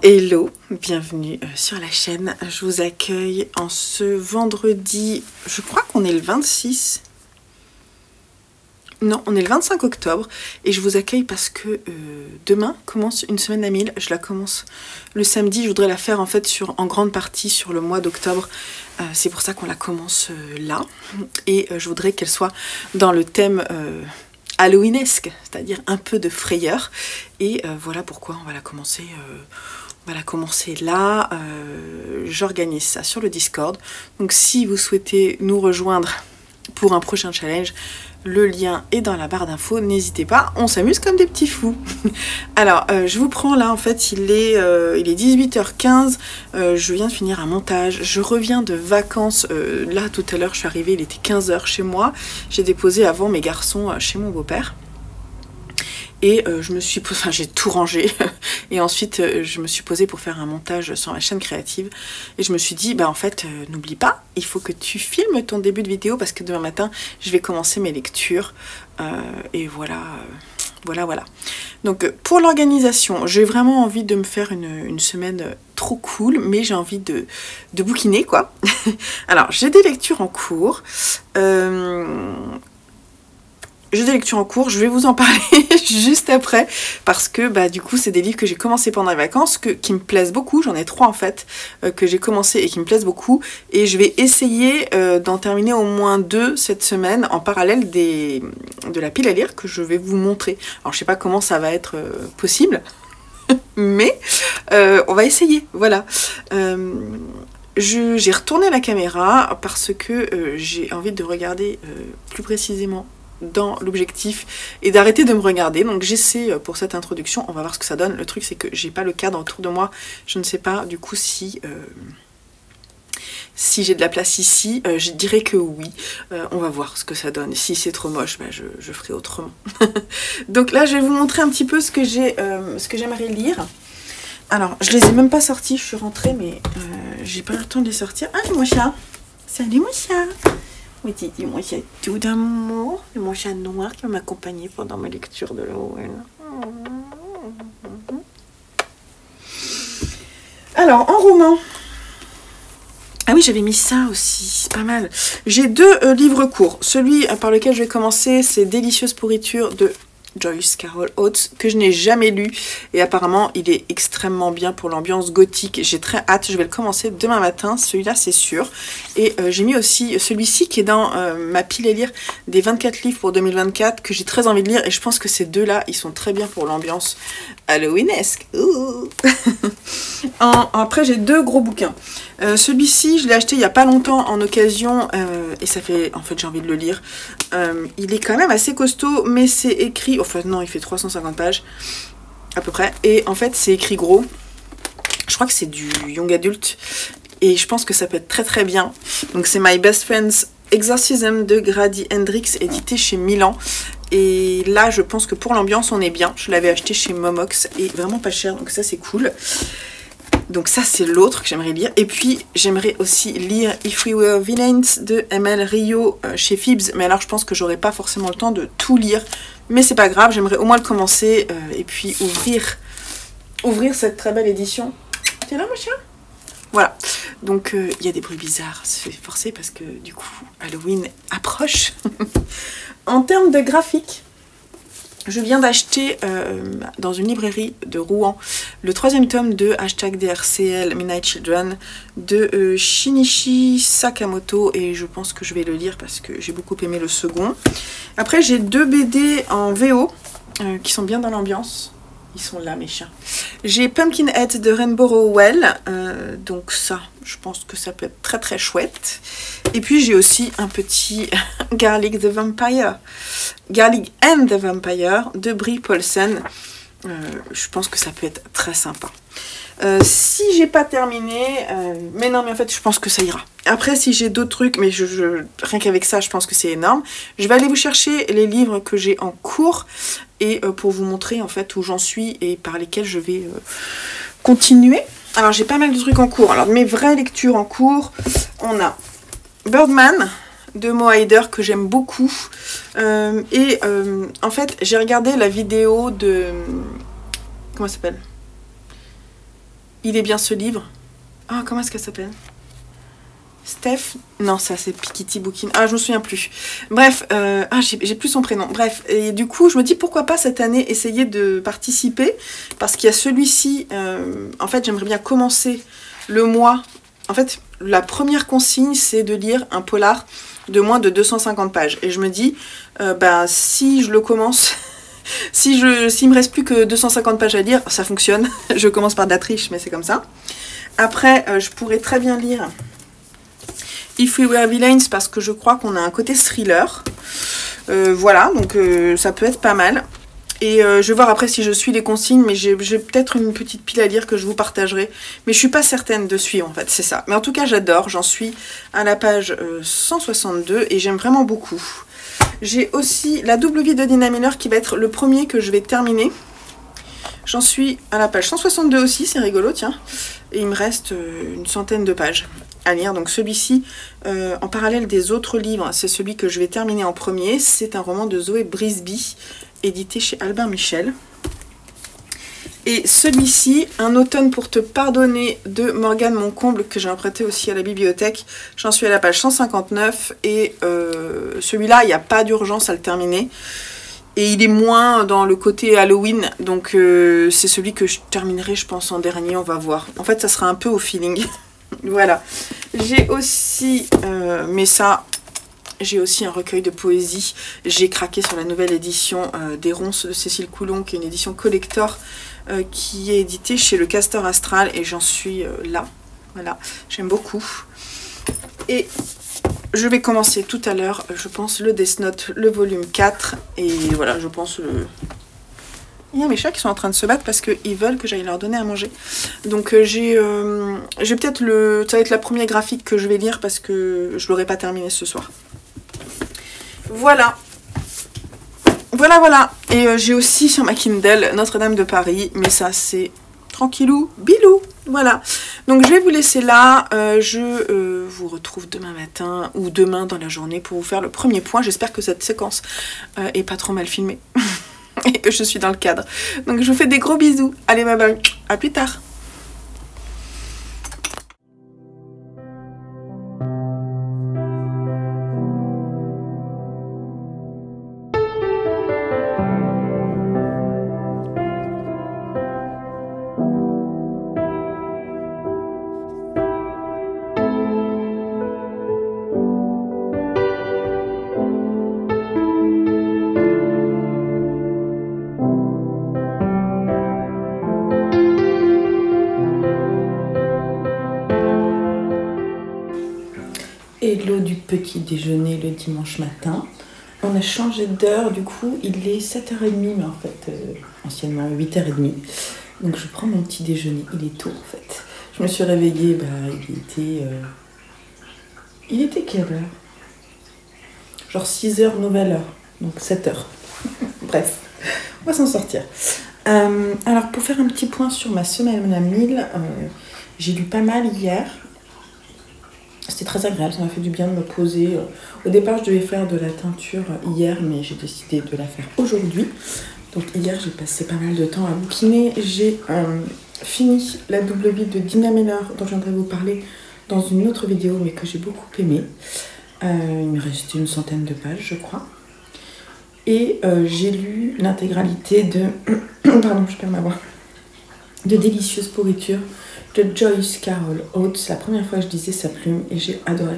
Hello, bienvenue sur la chaîne. Je vous accueille en ce vendredi, je crois qu'on est le 26. Non, on est le 25 octobre et je vous accueille parce que demain commence une semaine à 1000. Je la commence le samedi, je voudrais la faire en fait en grande partie sur le mois d'octobre. C'est pour ça qu'on la commence là et je voudrais qu'elle soit dans le thème halloweenesque, c'est-à-dire un peu de frayeur. Et voilà pourquoi on va la commencer. Là, j'organise ça sur le Discord. Donc si vous souhaitez nous rejoindre pour un prochain challenge, le lien est dans la barre d'infos, n'hésitez pas, on s'amuse comme des petits fous. Alors, je vous prends là, en fait, il est 18h15, je viens de finir un montage, je reviens de vacances, là tout à l'heure je suis arrivée, il était 15h chez moi, j'ai déposé avant mes garçons chez mon beau-père. Et j'ai tout rangé et ensuite je me suis posée pour faire un montage sur ma chaîne créative et je me suis dit, bah en fait, n'oublie pas, il faut que tu filmes ton début de vidéo parce que demain matin, je vais commencer mes lectures et voilà. Donc pour l'organisation, j'ai vraiment envie de me faire une semaine trop cool, mais j'ai envie de bouquiner quoi. Alors, j'ai des lectures en cours. J'ai des lectures en cours, je vais vous en parler juste après parce que bah du coup c'est des livres que j'ai commencé pendant les vacances qui me plaisent beaucoup, j'en ai 3 en fait que j'ai commencé et qui me plaisent beaucoup et je vais essayer d'en terminer au moins 2 cette semaine en parallèle de la pile à lire que je vais vous montrer. Alors je sais pas comment ça va être possible mais on va essayer, voilà. J'ai retourné la caméra parce que j'ai envie de regarder plus précisément dans l'objectif et d'arrêter de me regarder. Donc j'essaie pour cette introduction, on va voir ce que ça donne. Le truc c'est que j'ai pas le cadre autour de moi, je ne sais pas du coup si j'ai de la place ici, je dirais que oui. On va voir ce que ça donne. Si c'est trop moche, bah, je ferai autrement. Donc là je vais vous montrer un petit peu ce que j'aimerais lire. Alors je les ai même pas sortis, je suis rentrée mais j'ai pas eu le temps de les sortir. Ah mon chat, salut mon chat. Oui, Titi, mon chat tout d'amour, mon chat noir qui va m'accompagner pendant ma lecture de l'Halloween. Alors, en roman. Ah oui, j'avais mis ça aussi, c'est pas mal. J'ai 2 livres courts. Celui par lequel je vais commencer, c'est Délicieuse pourriture de Joyce Carol Oates, que je n'ai jamais lu et apparemment il est extrêmement bien pour l'ambiance gothique. J'ai très hâte, je vais le commencer demain matin, celui-là c'est sûr. Et j'ai mis aussi celui-ci qui est dans ma pile à lire des 24 livres pour 2024 que j'ai très envie de lire et je pense que ces 2-là ils sont très bien pour l'ambiance halloweenesque. Après j'ai 2 gros bouquins. Celui-ci je l'ai acheté il n'y a pas longtemps en occasion et ça fait, en fait j'ai envie de le lire. Il est quand même assez costaud mais c'est écrit, enfin non il fait 350 pages à peu près et en fait c'est écrit gros. Je crois que c'est du young adult et je pense que ça peut être très très bien. Donc c'est My Best Friend's Exorcism de Grady Hendrix édité chez Milan. Et là je pense que pour l'ambiance on est bien. Je l'avais acheté chez Momox et vraiment pas cher donc ça c'est cool. Donc ça c'est l'autre que j'aimerais lire. Et puis j'aimerais aussi lire If We Were Villains de ML Rio chez Phibbs. Mais alors je pense que j'aurai pas forcément le temps de tout lire. Mais c'est pas grave, j'aimerais au moins le commencer et puis ouvrir cette très belle édition. T'es là mon chien? Voilà, donc il y a des bruits bizarres, c'est forcé parce que du coup Halloween approche. En termes de graphique, je viens d'acheter dans une librairie de Rouen le 3e tome de #DRCL Midnight Children de Shinichi Sakamoto et je pense que je vais le lire parce que j'ai beaucoup aimé le second. Après j'ai 2 BD en VO qui sont bien dans l'ambiance. Ils sont là mes chiens. J'ai Pumpkinhead de Rainbow Rowell, donc ça, je pense que ça peut être très très chouette. Et puis j'ai aussi un petit Garlic and the Vampire de Brie Paulsen. Je pense que ça peut être très sympa. Si j'ai pas terminé, mais non mais en fait je pense que ça ira. Après si j'ai d'autres trucs, mais rien qu'avec ça je pense que c'est énorme. Je vais aller vous chercher les livres que j'ai en cours et pour vous montrer en fait où j'en suis et par lesquels je vais continuer. Alors j'ai pas mal de trucs en cours. Alors mes vraies lectures en cours, on a Birdman de Mo Hayder que j'aime beaucoup en fait j'ai regardé la vidéo de comment ça s'appelle Il est bien ce livre. Ah, comment est-ce qu'elle s'appelle? Steph? Non, ça c'est Piketty Bookin. Ah, je me souviens plus. Bref, j'ai plus son prénom. Bref, et du coup, je me dis pourquoi pas cette année essayer de participer. Parce qu'il y a celui-ci. En fait, j'aimerais bien commencer le mois. En fait, la première consigne, c'est de lire un polar de moins de 250 pages. Et je me dis, si je le commence, s'il me reste plus que 250 pages à lire, ça fonctionne. Je commence par de la triche, mais c'est comme ça. Après, je pourrais très bien lire If We Were Villains parce que je crois qu'on a un côté thriller. Voilà, donc ça peut être pas mal. Et je vais voir après si je suis les consignes, mais j'ai peut-être une petite pile à lire que je vous partagerai. Mais je suis pas certaine de suivre en fait, c'est ça. Mais en tout cas, j'adore, j'en suis à la page 162 et j'aime vraiment beaucoup. J'ai aussi La double vie de Dina Miller qui va être le premier que je vais terminer. J'en suis à la page 162 aussi, c'est rigolo, tiens. Et il me reste une centaine de pages à lire. Donc celui-ci, en parallèle des autres livres, c'est celui que je vais terminer en premier. C'est un roman de Zoé Brisby, édité chez Albin Michel. Et celui-ci, Un automne pour te pardonner de Morgane Moncomble, que j'ai emprunté aussi à la bibliothèque. J'en suis à la page 159 et celui-là, il n'y a pas d'urgence à le terminer. Et il est moins dans le côté Halloween, donc c'est celui que je terminerai, je pense, en dernier, on va voir. En fait, ça sera un peu au feeling. Voilà. J'ai aussi, mais ça, j'ai aussi un recueil de poésie. J'ai craqué sur la nouvelle édition des Ronces de Cécile Coulon, qui est une édition collector, qui est éditée chez Le Castor Astral, et j'en suis là. Voilà, j'aime beaucoup. Et je vais commencer tout à l'heure, je pense, le Death Note, le volume 4. Et voilà, je pense... Il y a mes chats qui sont en train de se battre parce qu'ils veulent que j'aille leur donner à manger. Donc j'ai peut-être le... Ça va être la première graphique que je vais lire parce que je l'aurai pas terminé ce soir. Voilà. Voilà. Et j'ai aussi sur ma Kindle Notre-Dame de Paris. Mais ça, c'est tranquillou, bilou. Voilà, donc je vais vous laisser là, je vous retrouve demain matin ou demain dans la journée pour vous faire le premier point. J'espère que cette séquence est pas trop mal filmée et que je suis dans le cadre. Donc je vous fais des gros bisous, allez bye bye, à plus tard. Hello du petit déjeuner le dimanche matin. On a changé d'heure, du coup il est 7h30, mais en fait anciennement 8h30. Donc je prends mon petit déjeuner, il est tôt en fait. Je me suis réveillée, il était quelle heure? Genre 6h nouvelle heure, donc 7h. Bref, on va s'en sortir. Alors pour faire un petit point sur ma semaine à 1000, j'ai lu pas mal hier. C'était très agréable, ça m'a fait du bien de me poser. Au départ, je devais faire de la teinture hier, mais j'ai décidé de la faire aujourd'hui. Donc hier, j'ai passé pas mal de temps à bouquiner. J'ai fini La double vie de Dina Miller, dont je viendrai vous parler dans une autre vidéo, mais que j'ai beaucoup aimé. Il me restait une centaine de pages, je crois. Et j'ai lu l'intégralité de... Pardon, je perds ma voix. De Délicieuse pourriture de Joyce Carol Oates. C'est la première fois que je lisais sa plume et j'ai adoré.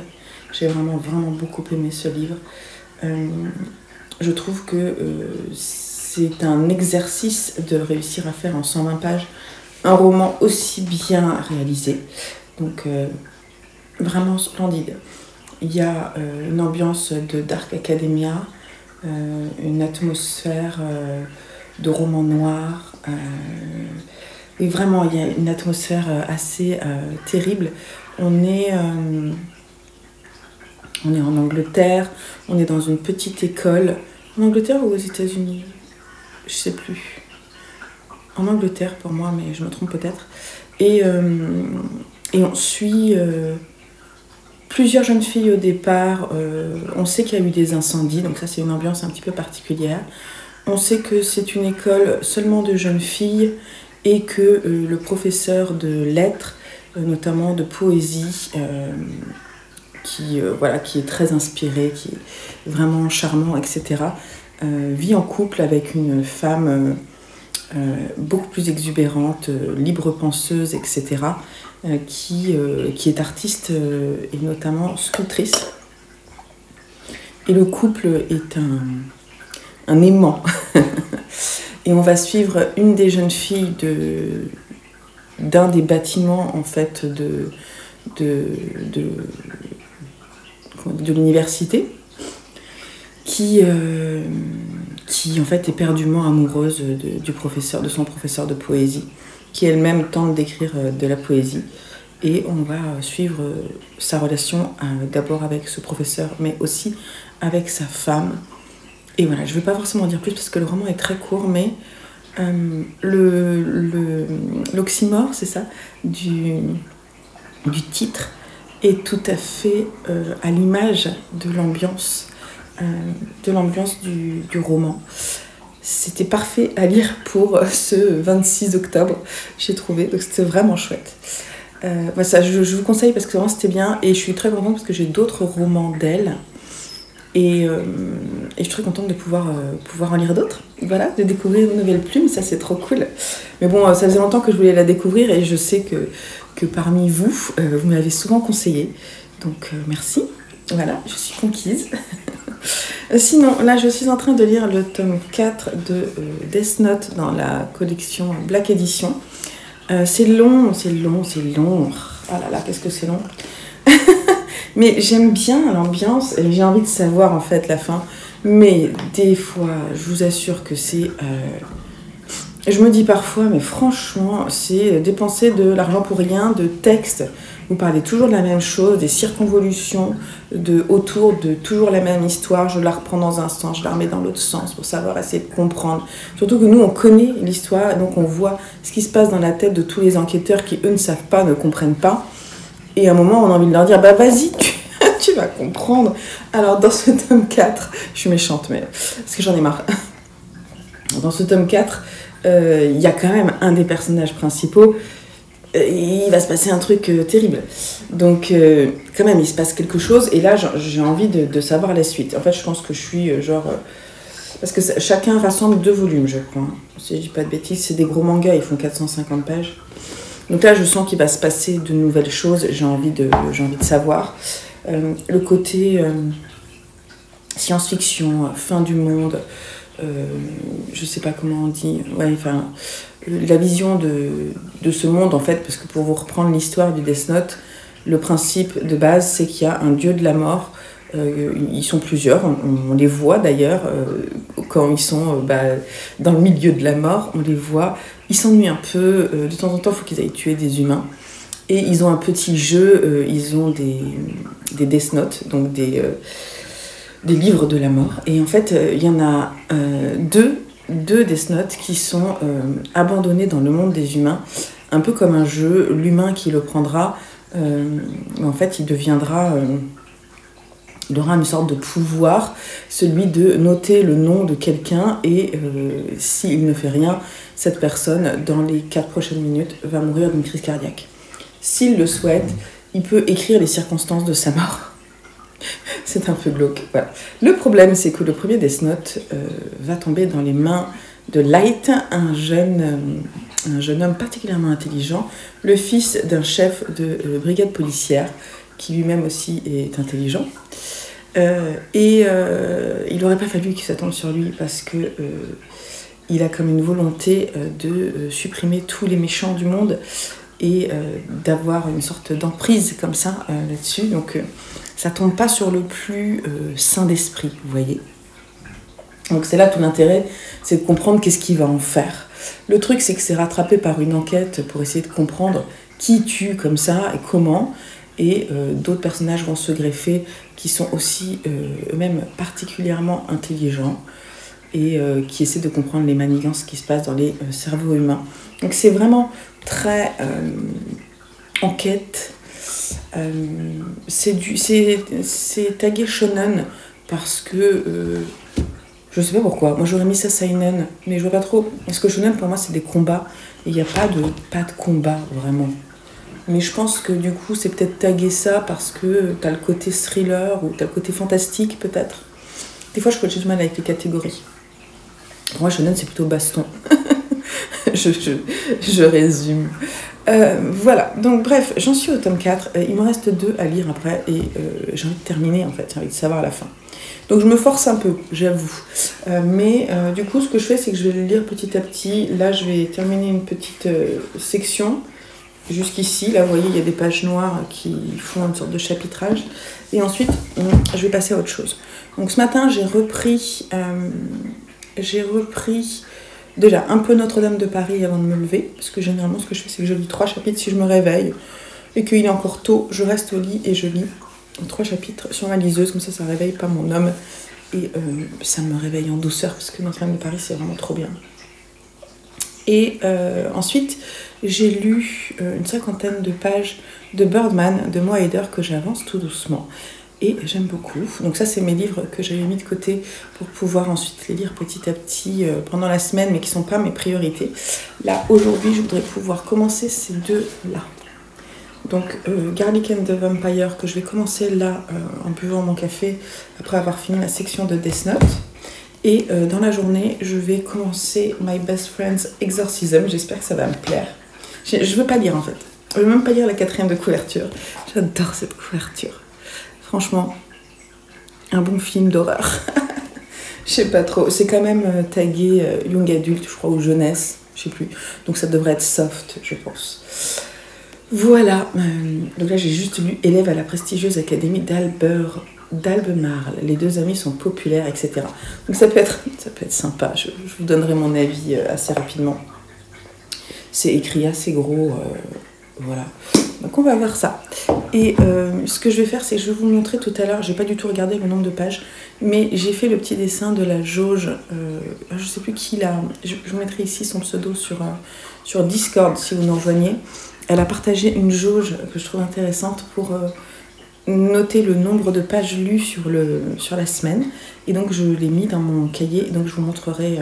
J'ai vraiment beaucoup aimé ce livre. Je trouve que c'est un exercice de réussir à faire en 120 pages un roman aussi bien réalisé. Donc vraiment splendide. Il y a une ambiance de Dark Academia, une atmosphère de roman noir. Et vraiment, il y a une atmosphère assez terrible. On est en Angleterre, on est dans une petite école. En Angleterre ou aux États-Unis? Je sais plus. En Angleterre pour moi, mais je me trompe peut-être. Et on suit plusieurs jeunes filles au départ. On sait qu'il y a eu des incendies, donc ça c'est une ambiance un petit peu particulière. On sait que c'est une école seulement de jeunes filles et que le professeur de lettres, notamment de poésie, voilà, qui est très inspiré, qui est vraiment charmant, etc., vit en couple avec une femme beaucoup plus exubérante, libre penseuse, etc., qui est artiste et notamment sculptrice. Et le couple est un aimant. Et on va suivre une des jeunes filles d'un des bâtiments en fait de l'université qui en fait est perdument amoureuse de son professeur de poésie, qui elle-même tente d'écrire de la poésie. Et on va suivre sa relation d'abord avec ce professeur, mais aussi avec sa femme. Et voilà, je ne vais pas forcément dire plus parce que le roman est très court, mais l'oxymore, c'est ça, du titre est tout à fait à l'image de l'ambiance du roman. C'était parfait à lire pour ce 26 octobre, j'ai trouvé, donc c'était vraiment chouette. Ça, je vous conseille parce que vraiment c'était bien, et je suis très contente parce que j'ai d'autres romans d'elle. Et je suis très contente de pouvoir en lire d'autres, voilà, de découvrir une nouvelle plume, ça c'est trop cool. Mais bon, ça faisait longtemps que je voulais la découvrir et je sais que parmi vous, vous me l'avez souvent conseillé. Donc merci, voilà, je suis conquise. Sinon, là je suis en train de lire le tome 4 de Death Note dans la collection Black Edition. C'est long. Ah là là, qu'est-ce que c'est long. Mais j'aime bien l'ambiance et j'ai envie de savoir en fait la fin. Mais des fois, je vous assure que c'est... Je me dis parfois, mais franchement, c'est dépenser de l'argent pour rien, de texte. Vous parlez toujours de la même chose, des circonvolutions autour de toujours la même histoire. Je la reprends dans un sens, je la remets dans l'autre sens pour savoir essayer de comprendre. Surtout que nous, on connaît l'histoire, donc on voit ce qui se passe dans la tête de tous les enquêteurs qui, eux, ne savent pas, ne comprennent pas. Et à un moment, on a envie de leur dire, bah vas-y, tu vas comprendre. Alors, dans ce tome 4, je suis méchante, mais parce que j'en ai marre. Dans ce tome 4, il y a quand même un des personnages principaux. Il va se passer un truc terrible. Donc, quand même, il se passe quelque chose. Et là, j'ai envie de savoir la suite. En fait, je pense que je suis parce que chacun rassemble 2 volumes, je crois. Si je dis pas de bêtises, c'est des gros mangas, ils font 450 pages. Donc là, je sens qu'il va se passer de nouvelles choses, j'ai envie de savoir. Le côté science-fiction, fin du monde, je sais pas comment on dit, ouais, enfin, la vision de ce monde, en fait, parce que pour vous reprendre l'histoire du Death Note, le principe de base, c'est qu'il y a un dieu de la mort. Ils sont plusieurs, on les voit d'ailleurs quand ils sont dans le milieu de la mort, on les voit, ils s'ennuient un peu, de temps en temps il faut qu'ils aillent tuer des humains, et ils ont un petit jeu, ils ont des Death Notes, donc des livres de la mort, et en fait il y en a deux Death Notes qui sont abandonnés dans le monde des humains, un peu comme un jeu, l'humain qui le prendra, en fait il deviendra... il aura une sorte de pouvoir, celui de noter le nom de quelqu'un et s'il ne fait rien, cette personne, dans les 4 prochaines minutes, va mourir d'une crise cardiaque. S'il le souhaite, il peut écrire les circonstances de sa mort. C'est un peu glauque. Voilà. Le problème, c'est que le premier Death Note va tomber dans les mains de Light, un jeune homme particulièrement intelligent, le fils d'un chef de brigade policière, qui lui-même aussi est intelligent. Il n'aurait pas fallu qu'il s'attende sur lui parce que il a comme une volonté de supprimer tous les méchants du monde et d'avoir une sorte d'emprise comme ça là-dessus. Donc ça tombe pas sur le plus sain d'esprit, vous voyez. Donc c'est là tout l'intérêt, c'est de comprendre qu'est-ce qu'il va en faire. Le truc, c'est que c'est rattrapé par une enquête pour essayer de comprendre qui tue comme ça et comment. Et d'autres personnages vont se greffer qui sont aussi eux-mêmes particulièrement intelligents et qui essaient de comprendre les manigances qui se passent dans les cerveaux humains. Donc c'est vraiment très enquête. C'est tagué shonen parce que je sais pas pourquoi. Moi j'aurais mis ça seinen, mais je vois pas trop. Parce que shonen pour moi c'est des combats Et il n'y a pas de combat, vraiment. Mais je pense que du coup, c'est peut-être taguer ça parce que t'as le côté thriller ou t'as le côté fantastique, peut-être. Des fois, j'ai du mal avec les catégories. Pour moi, shonen, c'est plutôt baston. je résume. Voilà, donc bref, j'en suis au tome 4. Il me reste 2 à lire après et j'ai envie de terminer en fait, j'ai envie de savoir la fin. Donc je me force un peu, j'avoue. Mais du coup, ce que je fais, c'est que je vais le lire petit à petit. Là, je vais terminer une petite section. Jusqu'ici, là, vous voyez, il y a des pages noires qui font une sorte de chapitrage. Et ensuite, je vais passer à autre chose. Donc ce matin, j'ai repris déjà un peu Notre-Dame de Paris avant de me lever. Parce que généralement, ce que je fais, c'est que je lis 3 chapitres si je me réveille. Et qu'il est encore tôt, je reste au lit et je lis 3 chapitres sur ma liseuse. Comme ça réveille pas mon homme. Et ça me réveille en douceur. Parce que Notre-Dame de Paris, c'est vraiment trop bien. Et ensuite, j'ai lu une 50aine de pages de Birdman de Moa Heider que j'avance tout doucement. Et j'aime beaucoup. Donc ça, c'est mes livres que j'avais mis de côté pour pouvoir ensuite les lire petit à petit pendant la semaine, mais qui ne sont pas mes priorités. Là, aujourd'hui, je voudrais pouvoir commencer ces 2-là. Donc Garlic and the Vampire, que je vais commencer là en buvant mon café après avoir fini la section de Death Note. Et dans la journée, je vais commencer My Best Friend's Exorcism. J'espère que ça va me plaire. Je veux pas lire en fait. Je veux même pas lire la 4e de couverture. J'adore cette couverture. Franchement, un bon film d'horreur. Je sais pas trop. C'est quand même tagué young adulte, je crois, ou jeunesse. Je sais plus. Donc ça devrait être soft, je pense. Voilà. Donc là, j'ai juste lu Élève à la prestigieuse académie d'Albemarle. Les 2 amis sont populaires, etc. Donc ça peut être sympa. Je vous donnerai mon avis assez rapidement. C'est écrit assez gros. Voilà. Donc on va voir ça. Et ce que je vais faire, c'est que je vais vous montrer tout à l'heure. J'ai pas du tout regardé le nombre de pages, mais j'ai fait le petit dessin de la jauge. Je sais plus qui l'a. Je vous mettrai ici son pseudo sur Discord si vous nous rejoignez. Elle a partagé une jauge que je trouve intéressante pour noter le nombre de pages lues sur la semaine. Et donc je l'ai mis dans mon cahier. Donc je vous montrerai.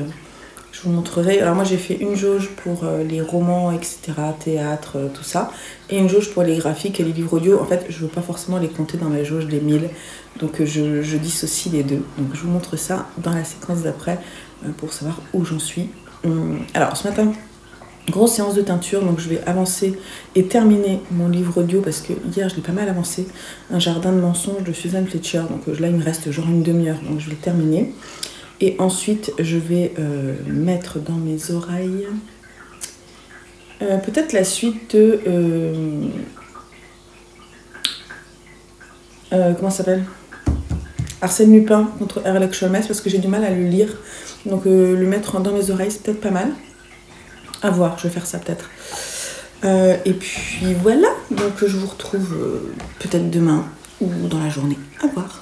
Alors moi j'ai fait une jauge pour les romans, etc., théâtre, tout ça, et une jauge pour les graphiques et les livres audio. En fait, je veux pas forcément les compter dans ma jauge des 1000, donc je dissocie les 2. Donc je vous montre ça dans la séquence d'après pour savoir où j'en suis. Alors ce matin, grosse séance de teinture, donc je vais avancer et terminer mon livre audio parce que hier je l'ai pas mal avancé. Un jardin de mensonges de Susan Fletcher, donc là il me reste genre une demi-heure, donc je vais le terminer. Et ensuite, je vais mettre dans mes oreilles peut-être la suite de... comment ça s'appelle ? Arsène Lupin contre Herlock Sholmes, parce que j'ai du mal à le lire. Donc le mettre dans mes oreilles, c'est peut-être pas mal. À voir, je vais faire ça peut-être. Et puis voilà, donc je vous retrouve peut-être demain ou dans la journée. À voir.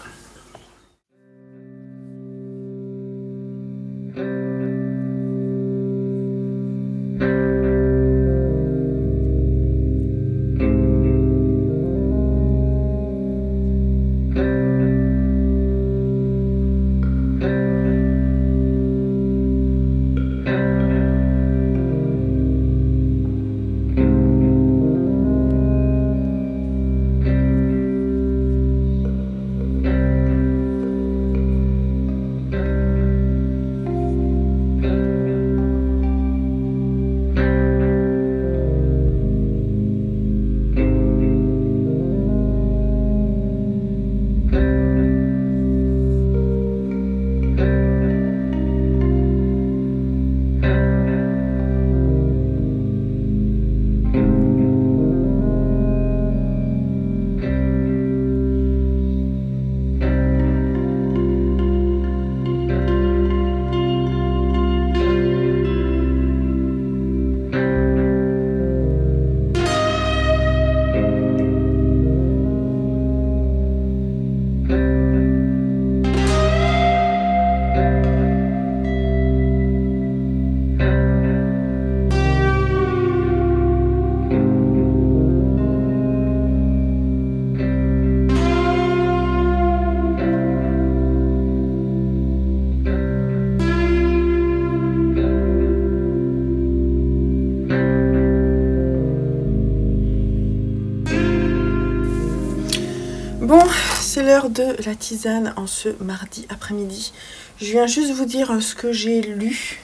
Bon, c'est l'heure de la tisane en ce mardi après-midi. Je viens juste vous dire ce que j'ai lu.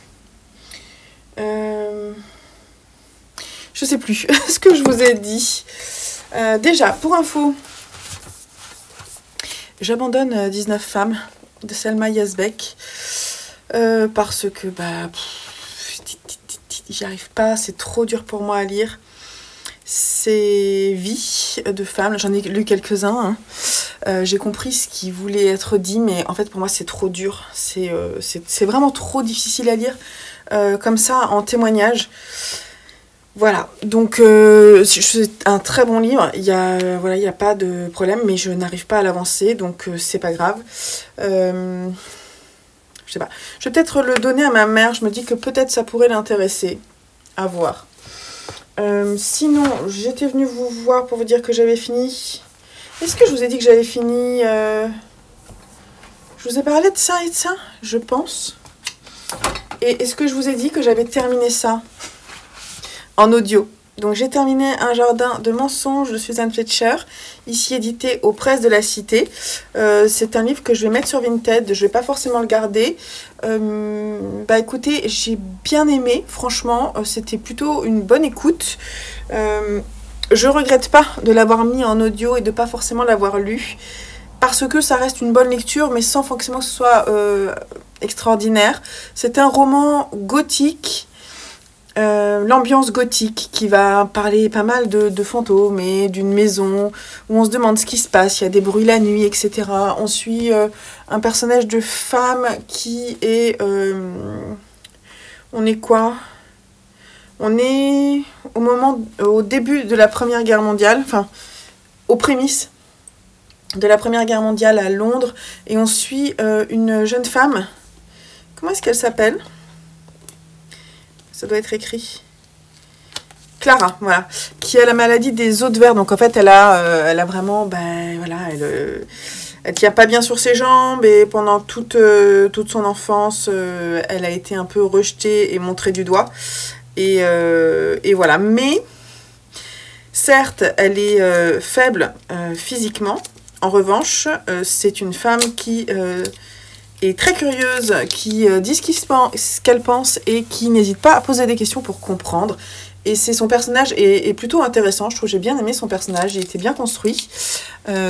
Je sais plus ce que je vous ai dit. Déjà, pour info, j'abandonne 19 femmes de Selma Yazbek parce que j'y arrive pas, c'est trop dur pour moi à lire. Ces vies de femmes, j'en ai lu quelques-uns, hein. J'ai compris ce qui voulait être dit, mais en fait pour moi c'est trop dur, c'est vraiment trop difficile à lire, comme ça en témoignage. Voilà, donc c'est un très bon livre, il y a pas de problème, mais je n'arrive pas à l'avancer, donc c'est pas grave. Je sais pas, je vais peut-être le donner à ma mère, je me dis que peut-être ça pourrait l'intéresser, à voir. Sinon, j'étais venue vous voir pour vous dire que j'avais fini. Est-ce que je vous ai dit que j'avais fini Je vous ai parlé de ça et de ça, je pense. Et est-ce que je vous ai dit que j'avais terminé ça en audio? Donc j'ai terminé Un jardin de mensonges de Suzanne Fletcher, ici édité aux Presses de la Cité. C'est un livre que je vais mettre sur Vinted, je vais pas forcément le garder. Écoutez, j'ai bien aimé, franchement, c'était plutôt une bonne écoute. Je regrette pas de l'avoir mis en audio et de pas forcément l'avoir lu, parce que ça reste une bonne lecture, mais sans forcément que ce soit extraordinaire. C'est un roman gothique. L'ambiance gothique qui va parler pas mal de fantômes et d'une maison où on se demande ce qui se passe, il y a des bruits la nuit, etc. On suit un personnage de femme qui est... on est quoi? On est au début de la Première Guerre mondiale, enfin, aux prémices de la Première Guerre mondiale à Londres, et on suit une jeune femme. Comment est-ce qu'elle s'appelle ? Ça doit être écrit. Clara, voilà. Qui a la maladie des os de verre. Donc en fait, elle a vraiment, elle tient pas bien sur ses jambes, et pendant toute son enfance, elle a été un peu rejetée et montrée du doigt. Et voilà. Mais certes, elle est faible physiquement. En revanche, c'est une femme qui est très curieuse, qui dit ce qu'elle pense et qui n'hésite pas à poser des questions pour comprendre. Et son personnage est plutôt intéressant. Je trouve que j'ai bien aimé son personnage, il était bien construit.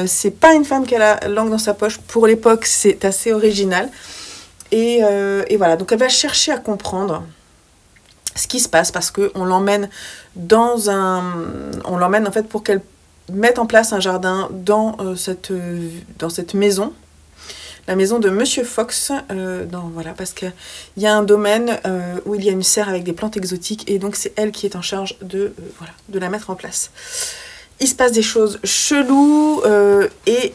C'est pas une femme qui a la langue dans sa poche. Pour l'époque, c'est assez original. Et voilà, donc elle va chercher à comprendre ce qui se passe, parce qu'on l'emmène on l'emmène en fait pour qu'elle mette en place un jardin dans cette maison. La maison de Monsieur Fox, parce qu'il y a un domaine où il y a une serre avec des plantes exotiques, et donc c'est elle qui est en charge de la mettre en place. Il se passe des choses cheloues et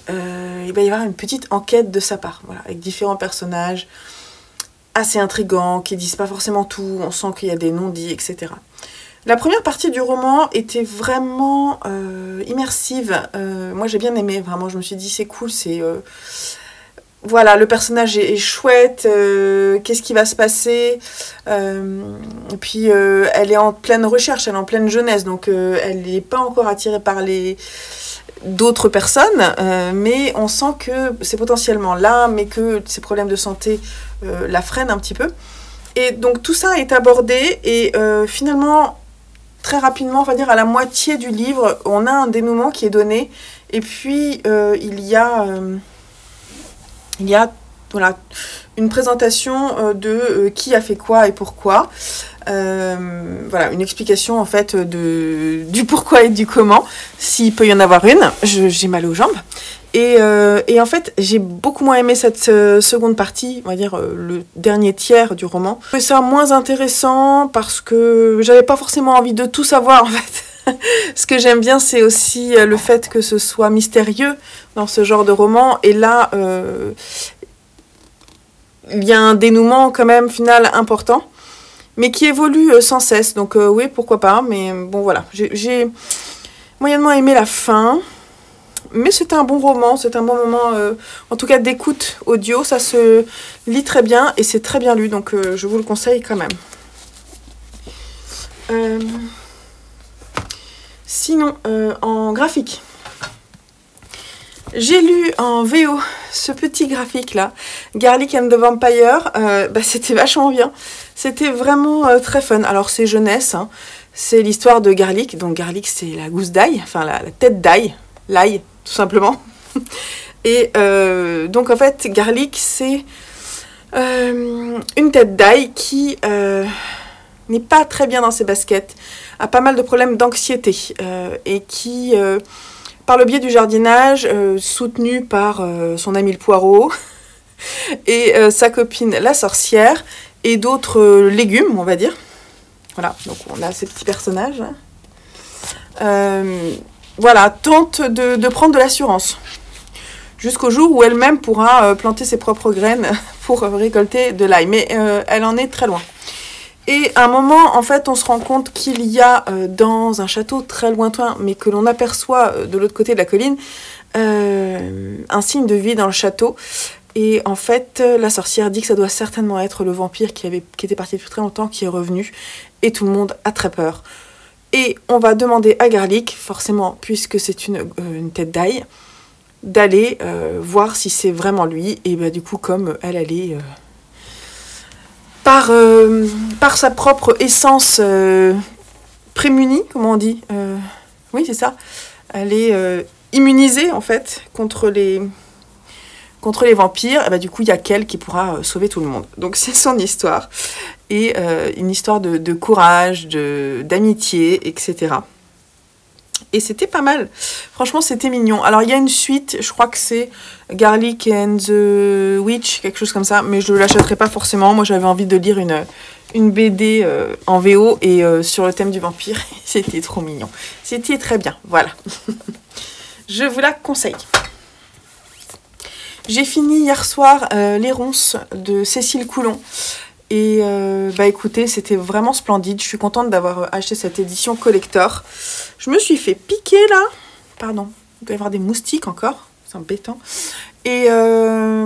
il va y avoir une petite enquête de sa part, voilà, avec différents personnages assez intrigants, qui disent pas forcément tout, on sent qu'il y a des non-dits, etc. La première partie du roman était vraiment immersive. Moi j'ai bien aimé, vraiment, je me suis dit c'est cool, c'est... Voilà, le personnage est chouette, qu'est-ce qui va se passer, et puis elle est en pleine recherche, elle est en pleine jeunesse, donc elle n'est pas encore attirée par d'autres personnes, mais on sent que c'est potentiellement là, mais que ses problèmes de santé la freinent un petit peu. Et donc tout ça est abordé, et finalement, très rapidement, on va dire à la moitié du livre, on a un dénouement qui est donné, et puis il y a une présentation de qui a fait quoi et pourquoi. Une explication en fait du pourquoi et du comment, s'il peut y en avoir une. J'ai mal aux jambes. Et en fait, j'ai beaucoup moins aimé cette seconde partie, on va dire le dernier tiers du roman. Je trouvais ça moins intéressant parce que j'avais pas forcément envie de tout savoir en fait. Ce que j'aime bien, c'est aussi le fait que ce soit mystérieux dans ce genre de roman. Et là, il y a un dénouement quand même final important, mais qui évolue sans cesse. Donc oui, pourquoi pas. Mais bon, voilà. J'ai moyennement aimé la fin. Mais c'est un bon roman, c'est un bon moment, en tout cas d'écoute audio. Ça se lit très bien et c'est très bien lu. Donc je vous le conseille quand même. Sinon, en graphique, J'ai lu en VO ce petit graphique là, Garlic and the Vampire, c'était vachement bien. C'était vraiment très fun. Alors c'est jeunesse, hein. C'est l'histoire de Garlic. Donc Garlic c'est la gousse d'ail, enfin la tête d'ail, l'ail tout simplement. Et donc en fait Garlic c'est une tête d'ail qui n'est pas très bien dans ses baskets, a pas mal de problèmes d'anxiété et qui... par le biais du jardinage, soutenu par son ami le poireau et sa copine la sorcière et d'autres légumes, on va dire. Voilà, donc on a ces petits personnages. Voilà, tente de prendre de l'assurance. Jusqu'au jour où elle-même pourra planter ses propres graines pour récolter de l'ail. Mais elle en est très loin. Et à un moment, en fait, on se rend compte qu'il y a dans un château très lointain, mais que l'on aperçoit de l'autre côté de la colline, un signe de vie dans le château. Et en fait, la sorcière dit que ça doit certainement être le vampire qui était parti depuis très longtemps, qui est revenu. Et tout le monde a très peur. Et on va demander à Garlic, forcément, puisque c'est une tête d'ail, d'aller voir si c'est vraiment lui. Et bah, du coup, comme elle est... par sa propre essence prémunie, comment on dit, oui c'est ça, elle est immunisée en fait contre les vampires, et bah, du coup il y a qu'elle qui pourra sauver tout le monde. Donc c'est son histoire, et une histoire de courage, d'amitié, etc. Et c'était pas mal, franchement c'était mignon. Alors il y a une suite, je crois que c'est Garlic and the Witch, quelque chose comme ça, mais je ne l'achèterai pas forcément. Moi j'avais envie de lire une BD en VO et sur le thème du vampire, c'était trop mignon. C'était très bien, voilà. Je vous la conseille. J'ai fini hier soir Les Ronces de Cécile Coulon. Et écoutez, c'était vraiment splendide. Je suis contente d'avoir acheté cette édition collector. Je me suis fait piquer là. Pardon, il doit y avoir des moustiques encore. C'est embêtant. Et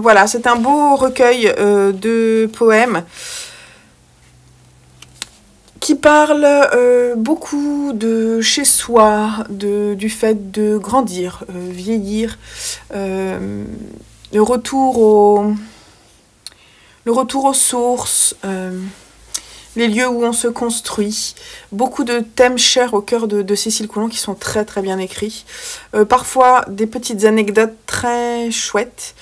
voilà, c'est un beau recueil de poèmes qui parle beaucoup de chez soi, du fait de grandir, vieillir, le retour aux sources, les lieux où on se construit. Beaucoup de thèmes chers au cœur de Cécile Coulon qui sont très très bien écrits. Parfois des petites anecdotes très chouettes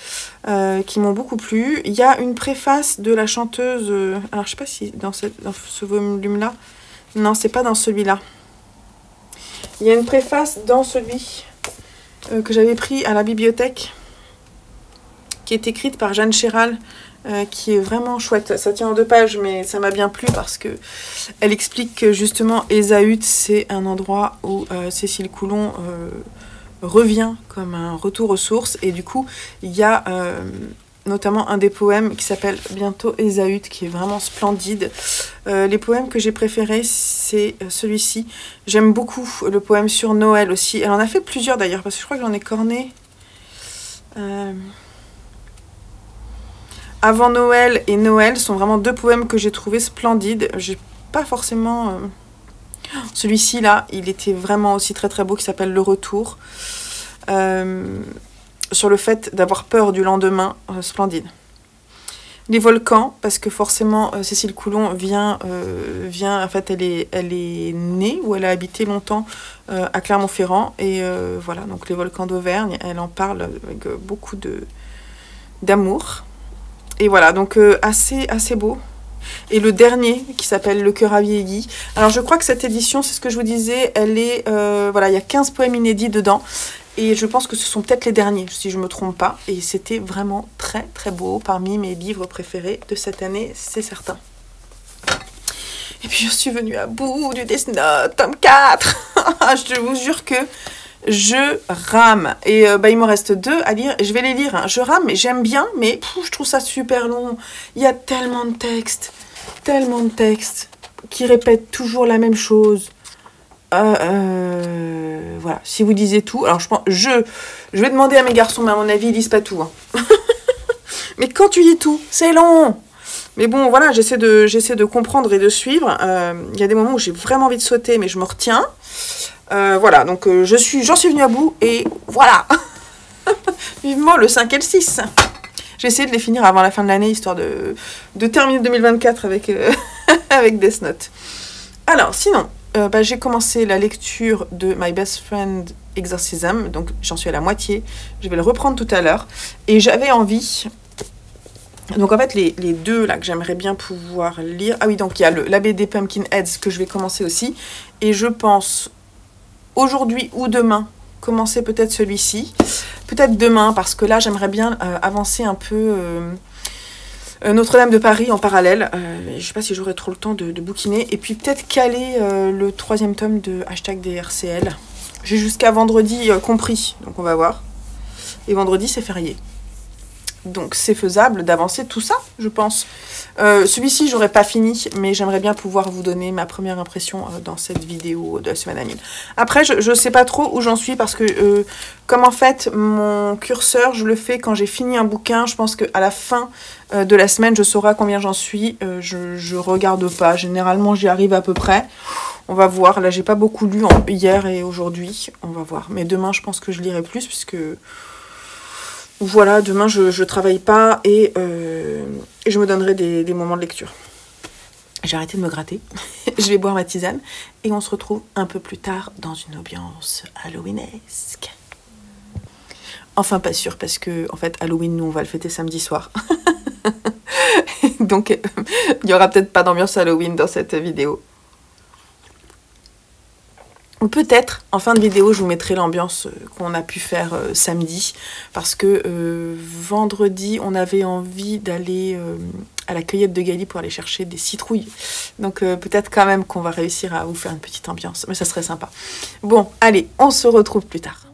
qui m'ont beaucoup plu. Il y a une préface de la chanteuse... alors je sais pas si dans ce volume-là... Non, c'est pas dans celui-là. Il y a une préface dans celui que j'avais pris à la bibliothèque qui est écrite par Jeanne Chéral. Qui est vraiment chouette. Ça tient en 2 pages, mais ça m'a bien plu parce que elle explique que justement Ésaüt, c'est un endroit où Cécile Coulon revient comme un retour aux sources. Et du coup, il y a notamment un des poèmes qui s'appelle Bientôt Ésaüt, qui est vraiment splendide. Les poèmes que j'ai préférés, c'est celui-ci. J'aime beaucoup le poème sur Noël aussi. Elle en a fait plusieurs d'ailleurs, parce que je crois que j'en ai corné... Avant Noël et Noël sont vraiment 2 poèmes que j'ai trouvé splendides. J'ai pas forcément... Celui-ci là, il était vraiment aussi très très beau, qui s'appelle Le Retour. Sur le fait d'avoir peur du lendemain, splendide. Les volcans, parce que forcément Cécile Coulon vient en fait elle est née ou elle a habité longtemps à Clermont-Ferrand. Et voilà, donc les volcans d'Auvergne, elle en parle avec beaucoup d'amour. Et voilà, donc assez beau. Et le dernier, qui s'appelle Le cœur a vieilli. Alors je crois que cette édition, c'est ce que je vous disais, elle est... voilà, il y a 15 poèmes inédits dedans. Et je pense que ce sont peut-être les derniers, si je ne me trompe pas. Et c'était vraiment très très beau, parmi mes livres préférés de cette année, c'est certain. Et puis je suis venue à bout du Death Note, tome 4. Je vous jure que... je rame. Et il m'en reste 2 à lire. Et je vais les lire. Hein. Je rame, mais j'aime bien. Mais je trouve ça super long. Il y a tellement de textes. Tellement de textes. Qui répètent toujours la même chose. Voilà. Si vous lisez tout. Alors, je vais demander à mes garçons, mais à mon avis, ils lisent pas tout. Hein. Mais quand tu lis tout, c'est long. Mais bon, voilà, j'essaie de comprendre et de suivre. Il y a des moments où j'ai vraiment envie de sauter, mais je me retiens. Voilà, donc j'en suis venue à bout et voilà. Vivement le 5 et le 6. J'ai essayé de les finir avant la fin de l'année, histoire de terminer 2024 avec, avec Death Note. Alors, sinon, j'ai commencé la lecture de My Best Friend Exorcism, donc j'en suis à la moitié. Je vais le reprendre tout à l'heure. Et j'avais envie... Donc en fait, les deux là que j'aimerais bien pouvoir lire... Ah oui, donc il y a la BD Pumpkinheads que je vais commencer aussi. Et je pense, aujourd'hui ou demain, commencer peut-être celui-ci. Peut-être demain, parce que là, j'aimerais bien avancer un peu Notre-Dame de Paris en parallèle. Je ne sais pas si j'aurai trop le temps de bouquiner. Et puis peut-être caler le 3e tome de #DRCL. J'ai jusqu'à vendredi compris, donc on va voir. Et vendredi, c'est férié. Donc c'est faisable d'avancer tout ça, je pense. Celui-ci, j'aurais pas fini, mais j'aimerais bien pouvoir vous donner ma première impression dans cette vidéo de la semaine à 1000. Après, je sais pas trop où j'en suis parce que comme en fait, mon curseur, je le fais quand j'ai fini un bouquin. Je pense qu'à la fin de la semaine, je saurai combien j'en suis. Je regarde pas. Généralement, j'y arrive à peu près. On va voir. Là, j'ai pas beaucoup lu hier et aujourd'hui. On va voir. Mais demain, je pense que je lirai plus puisque... Voilà, demain je travaille pas et je me donnerai des moments de lecture. J'ai arrêté de me gratter, je vais boire ma tisane et on se retrouve un peu plus tard dans une ambiance halloweenesque. Enfin pas sûr parce que en fait Halloween nous on va le fêter samedi soir. Donc il n'y aura peut-être pas d'ambiance Halloween dans cette vidéo. Ou peut-être, en fin de vidéo, je vous mettrai l'ambiance qu'on a pu faire samedi. Parce que vendredi, on avait envie d'aller à la cueillette de Gali pour aller chercher des citrouilles. Donc peut-être quand même qu'on va réussir à vous faire une petite ambiance. Mais ça serait sympa. Bon, allez, on se retrouve plus tard.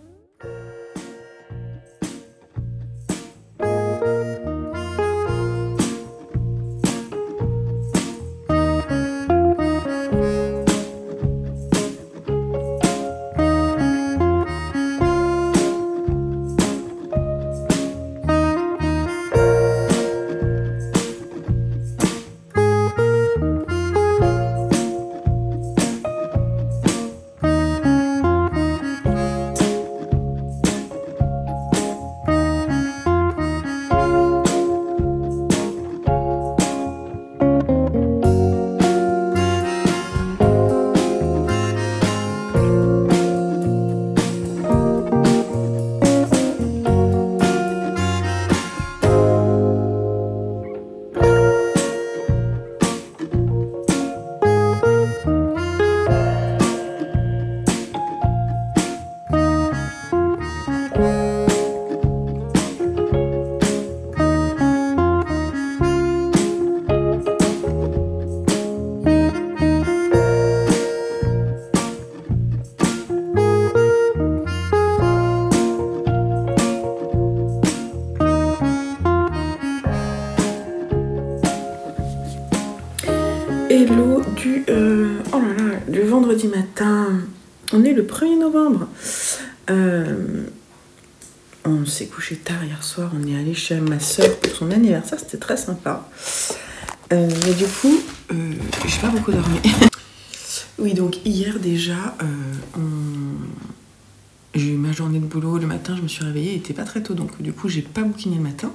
Hello du vendredi matin. On est le 1er novembre. On s'est couché tard hier soir. On est allé chez ma soeur pour son anniversaire. C'était très sympa. Mais du coup, j'ai pas beaucoup dormi. Oui, donc hier déjà, j'ai eu ma journée de boulot. Le matin, je me suis réveillée. Il était pas très tôt. Donc du coup, j'ai pas bouquiné le matin.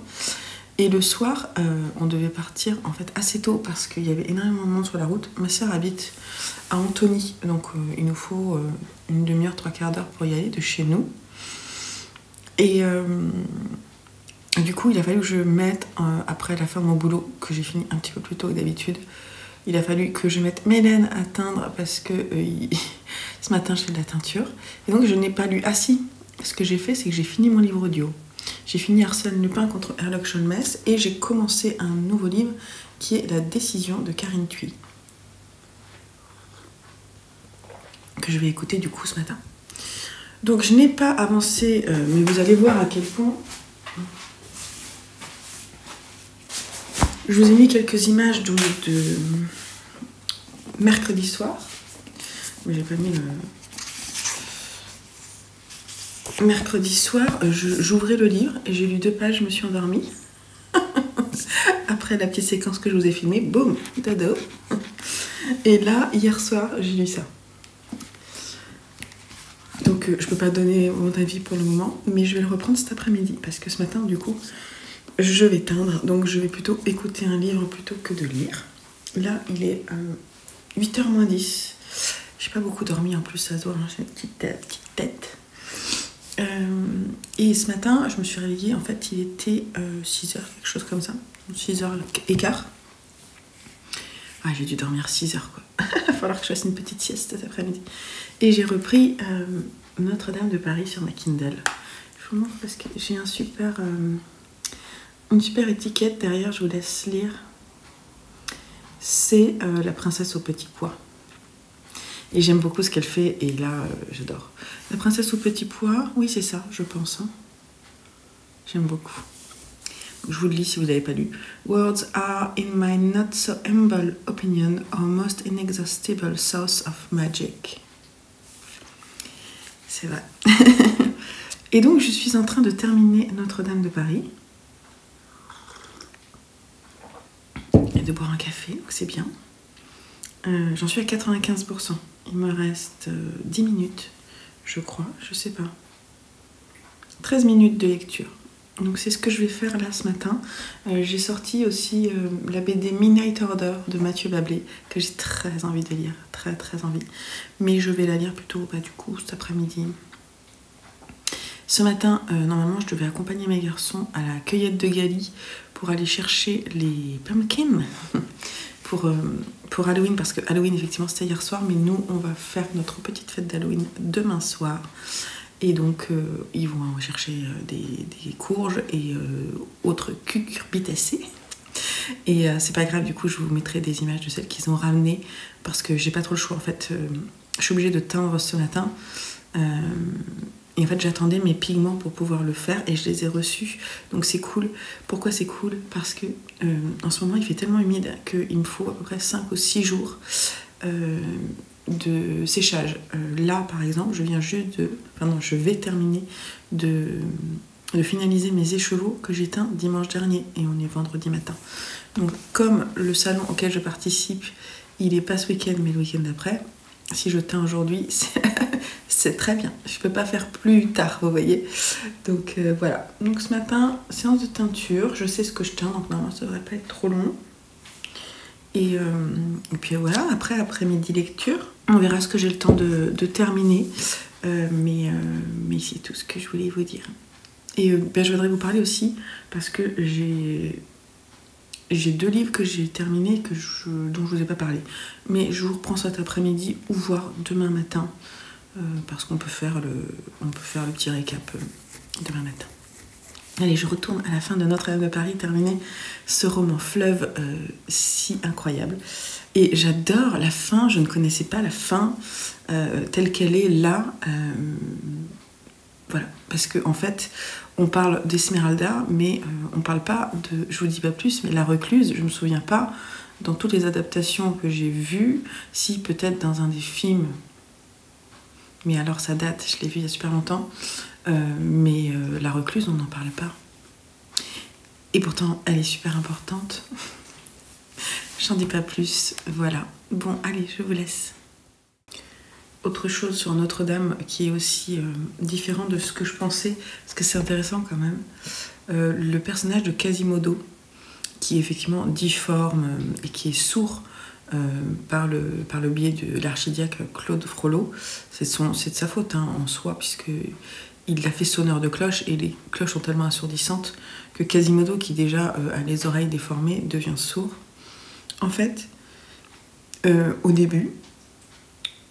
Et le soir, on devait partir en fait assez tôt parce qu'il y avait énormément de monde sur la route. Ma soeur habite à Antony, donc il nous faut une demi-heure, 3/4 d'heure pour y aller de chez nous. Et du coup, il a fallu que je mette, après la fin de mon boulot, que j'ai fini un petit peu plus tôt que d'habitude, il a fallu que je mette Mélène à teindre parce que ce matin, je fais de la teinture. Et donc, je n'ai pas lu. Ah si, ce que j'ai fait, c'est que j'ai fini mon livre audio. J'ai fini Arsène Lupin contre Sherlock Holmes et j'ai commencé un nouveau livre qui est La décision de Karine Thuy, que je vais écouter du coup ce matin. Donc je n'ai pas avancé, mais vous allez voir à quel point... Je vous ai mis quelques images de mercredi soir, mais j'ai pas mis le... Mercredi soir, j'ouvrais le livre et j'ai lu 2 pages, je me suis endormie. Après la petite séquence que je vous ai filmée, boum, dodo. Et là, hier soir, j'ai lu ça. Donc Donc je peux pas donner mon avis pour le moment, mais je vais le reprendre cet après-midi parce que ce matin du coup je vais teindre, donc je vais plutôt écouter un livre plutôt que de lire. Là il est 8h moins 10. J'ai pas beaucoup dormi en plus, ça se voit, hein, j'ai une petite tête. Et ce matin je me suis réveillée, en fait il était 6h, quelque chose comme ça, 6h15. Ah, j'ai dû dormir 6 heures, quoi. Il va falloir que je fasse une petite sieste cet après-midi. Et j'ai repris Notre-Dame de Paris sur ma Kindle. Je vous montre parce que j'ai une super étiquette derrière, je vous laisse lire. C'est La princesse au petit pois. Et j'aime beaucoup ce qu'elle fait, et là, j'adore. La princesse au petit pois, oui, c'est ça, je pense. Hein. J'aime beaucoup. Je vous le lis si vous n'avez pas lu. Words are, in my not so humble opinion, our most inexhaustible source of magic. C'est vrai. Et donc, je suis en train de terminer Notre-Dame de Paris. Et de boire un café, donc c'est bien. J'en suis à 95%. Il me reste 10 minutes, je crois, je sais pas. 13 minutes de lecture. Donc c'est ce que je vais faire là ce matin. J'ai sorti aussi la BD Midnight Order de Mathieu Bablé, que j'ai très envie de lire, très envie. Mais je vais la lire plutôt du coup cet après-midi. Ce matin, normalement je devais accompagner mes garçons à la cueillette de Gali pour aller chercher les pumpkins pour Halloween, parce que Halloween effectivement c'était hier soir, mais nous on va faire notre petite fête d'Halloween demain soir. Et donc, ils vont chercher des courges et autres cucurbitacées. Et c'est pas grave, du coup, je vous mettrai des images de celles qu'ils ont ramenées parce que j'ai pas trop le choix. En fait, je suis obligée de teindre ce matin. Et en fait, j'attendais mes pigments pour pouvoir le faire et je les ai reçus. Donc, c'est cool. Pourquoi c'est cool? Parce que en ce moment, il fait tellement humide qu'il me faut à peu près 5 ou 6 jours. De séchage. Là par exemple je vais terminer de finaliser mes écheveaux que j'ai teints dimanche dernier et on est vendredi matin. Donc comme le salon auquel je participe il est pas ce week-end mais le week-end d'après, si je teins aujourd'hui c'est très bien, je peux pas faire plus tard, vous voyez. Donc voilà, donc ce matin séance de teinture, je sais ce que je teins donc normalement ça devrait pas être trop long. Et puis voilà, après-midi lecture, on verra ce que j'ai le temps de terminer. Mais c'est tout ce que je voulais vous dire. Et je voudrais vous parler aussi, parce que j'ai 2 livres que j'ai terminés dont je ne vous ai pas parlé. Mais je vous reprends cet après-midi ou voire demain matin, parce qu'on peut faire le petit récap demain matin. Allez, je retourne à la fin de Notre-Dame de Paris, terminer ce roman fleuve si incroyable. Et j'adore la fin, je ne connaissais pas la fin telle qu'elle est là. Voilà, parce qu'en fait, on parle d'Esmeralda, mais on ne parle pas de, je vous dis pas plus, mais la recluse, je ne me souviens pas, dans toutes les adaptations que j'ai vues, si peut-être dans un des films, mais alors ça date, je l'ai vu il y a super longtemps, mais la recluse, on n'en parle pas. Et pourtant, elle est super importante. J'en dis pas plus, voilà. Bon, allez, je vous laisse. Autre chose sur Notre-Dame qui est aussi différent de ce que je pensais, parce que c'est intéressant quand même, le personnage de Quasimodo, qui est effectivement difforme et qui est sourd par le biais de l'archidiacre Claude Frollo. C'est de sa faute hein, en soi, puisqu'il l'a fait sonneur de cloches, et les cloches sont tellement assourdissantes que Quasimodo, qui déjà a les oreilles déformées, devient sourd. En fait, au début,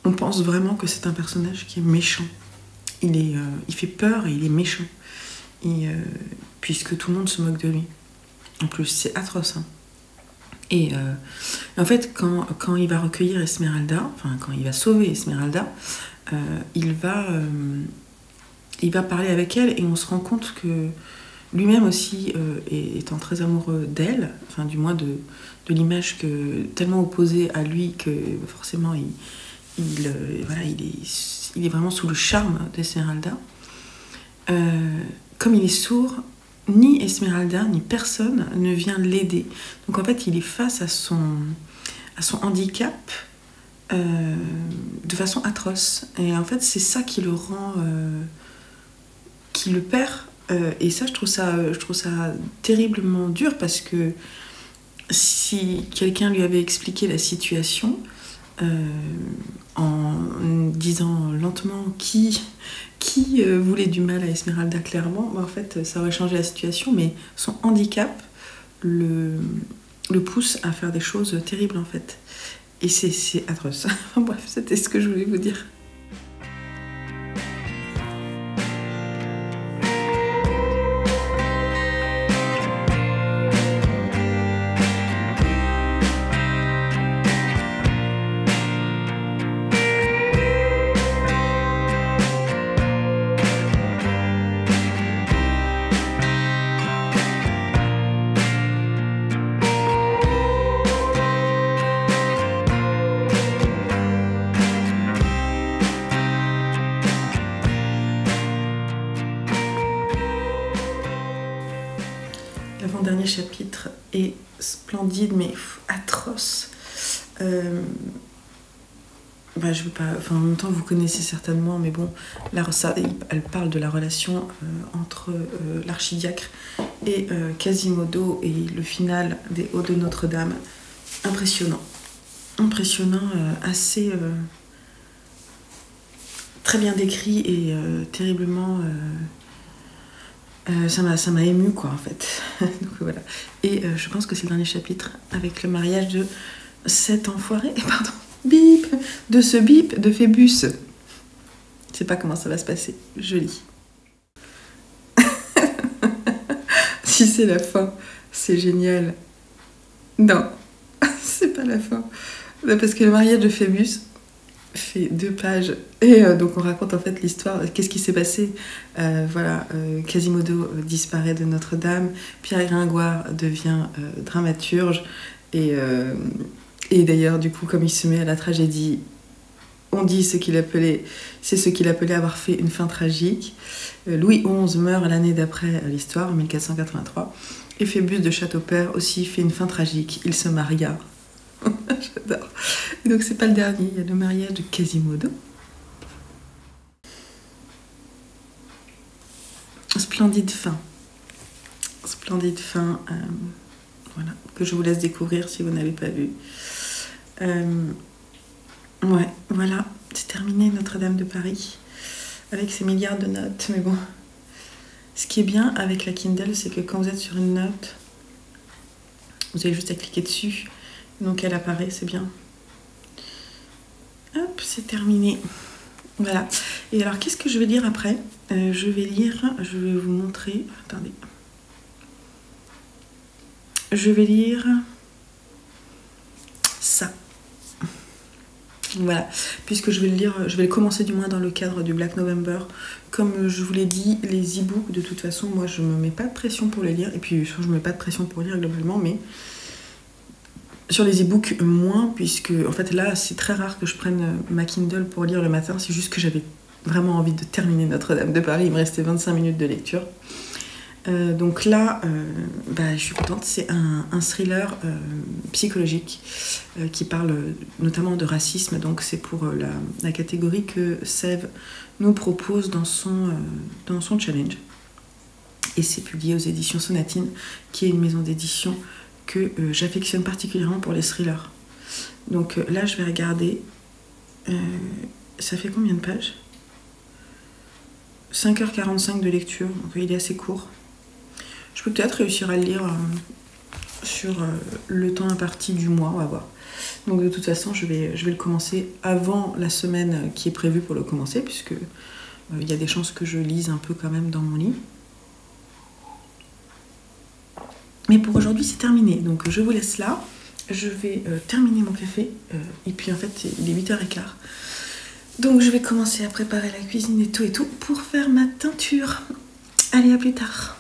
on pense vraiment que c'est un personnage qui est méchant. Il fait peur et il est méchant. Puisque tout le monde se moque de lui. En plus, c'est atroce. Hein. Et en fait, quand il va recueillir Esmeralda, enfin, quand il va sauver Esmeralda, il va parler avec elle et on se rend compte que lui-même aussi, étant très amoureux d'elle, enfin, du moins de l'image tellement opposée à lui que forcément il est vraiment sous le charme d'Esmeralda. Comme il est sourd, ni Esmeralda ni personne ne vient l'aider. Donc en fait, il est face à son handicap de façon atroce. Et en fait, c'est ça qui le rend... qui le perd. Et ça, je trouve ça terriblement dur parce que si quelqu'un lui avait expliqué la situation en disant lentement qui voulait du mal à Esmeralda clairement, bah en fait, ça aurait changé la situation, mais son handicap le pousse à faire des choses terribles en fait. Et c'est atroce. Bref, c'était ce que je voulais vous dire. L'avant-dernier chapitre est splendide, mais atroce. Je veux pas... Enfin, en même temps, vous connaissez certainement, mais bon, elle parle de la relation entre l'archidiacre et Quasimodo et le final des Hauts de Notre-Dame. Impressionnant. Impressionnant, assez... très bien décrit et terriblement... ça m'a ému quoi en fait. Donc voilà. Et je pense que c'est le dernier chapitre avec le mariage de cet enfoiré, bip, de Phébus. Je sais pas comment ça va se passer, je lis. Si c'est la fin, c'est génial. Non, c'est pas la fin. Parce que le mariage de Phébus fait 2 pages et donc on raconte en fait l'histoire, qu'est-ce qui s'est passé. Quasimodo disparaît de Notre-Dame, Pierre Gringoire devient dramaturge et d'ailleurs du coup comme il se met à la tragédie, on dit c'est ce qu'il appelait avoir fait une fin tragique. Louis XI meurt l'année d'après l'histoire, en 1483, et Phébus de Châteaupers aussi fait une fin tragique, il se maria. J'adore. Et donc c'est pas le dernier, il y a le mariage de Quasimodo. Splendide fin. Splendide fin, voilà, que je vous laisse découvrir si vous n'avez pas vu. Ouais, voilà, c'est terminé Notre-Dame de Paris, avec ses milliards de notes, mais bon. Ce qui est bien avec la Kindle, c'est que quand vous êtes sur une note, vous avez juste à cliquer dessus. Donc elle apparaît, c'est bien. Hop, c'est terminé. Voilà. Et alors, qu'est-ce que je vais lire après ? Je vais vous montrer... Attendez. Je vais lire ça. Voilà. Puisque je vais le lire, je vais le commencer du moins dans le cadre du Black November. Comme je vous l'ai dit, les e-books, de toute façon, moi, je me mets pas de pression pour les lire. Et puis, je me mets pas de pression pour lire globalement, mais... Sur les e-books, moins, puisque en fait là, c'est très rare que je prenne ma Kindle pour lire le matin. C'est juste que j'avais vraiment envie de terminer Notre-Dame de Paris. Il me restait 25 minutes de lecture. Donc là, je suis contente. C'est un thriller psychologique qui parle notamment de racisme. Donc c'est pour la catégorie que Sève nous propose dans son challenge. Et c'est publié aux éditions Sonatine, qui est une maison d'édition que j'affectionne particulièrement pour les thrillers. Donc là, je vais regarder. Ça fait combien de pages ? 5h45 de lecture, donc il est assez court. Je peux peut-être réussir à le lire sur le temps imparti du mois, on va voir. Donc de toute façon, je vais le commencer avant la semaine qui est prévue pour le commencer, puisque il y a des chances que je lise un peu quand même dans mon lit. Mais pour aujourd'hui, c'est terminé. Donc je vous laisse là. Je vais terminer mon café. Et puis en fait, il est 8h15. Donc je vais commencer à préparer la cuisine et tout pour faire ma teinture. Allez, à plus tard.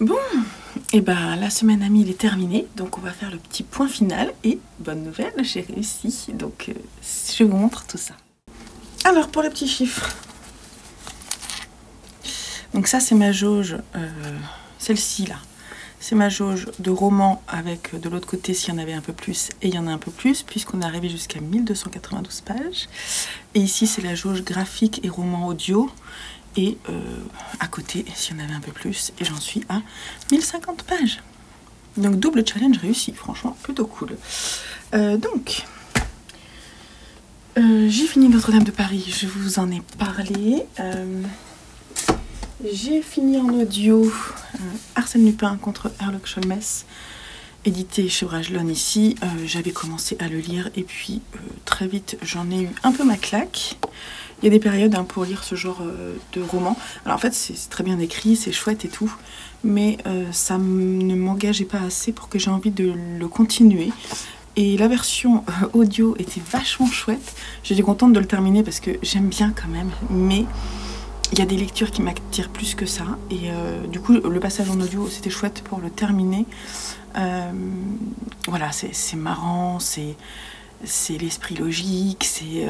Bon, et ben la semaine amie il est terminée, donc on va faire le petit point final et bonne nouvelle, j'ai réussi, donc je vous montre tout ça. Alors pour les petits chiffres, donc ça c'est ma jauge, celle-ci là, c'est ma jauge de roman avec de l'autre côté s'il y en avait un peu plus et il y en a un peu plus puisqu'on est arrivé jusqu'à 1292 pages. Et ici c'est la jauge graphique et roman audio. Et à côté, s'il y en avait un peu plus, et j'en suis à 1050 pages. Donc double challenge réussi, franchement, plutôt cool. J'ai fini Notre-Dame de Paris, je vous en ai parlé. J'ai fini en audio Arsène Lupin contre Herlock Sholmes, édité chez Brajlon ici. J'avais commencé à le lire et puis très vite j'en ai eu un peu ma claque. Il y a des périodes pour lire ce genre de roman. Alors en fait c'est très bien écrit, c'est chouette et tout, mais ça ne m'engageait pas assez pour que j'ai envie de le continuer. Et la version audio était vachement chouette. J'étais contente de le terminer parce que j'aime bien quand même, mais il y a des lectures qui m'attirent plus que ça. Et du coup le passage en audio c'était chouette pour le terminer. Voilà, c'est marrant, c'est l'esprit logique, c'est...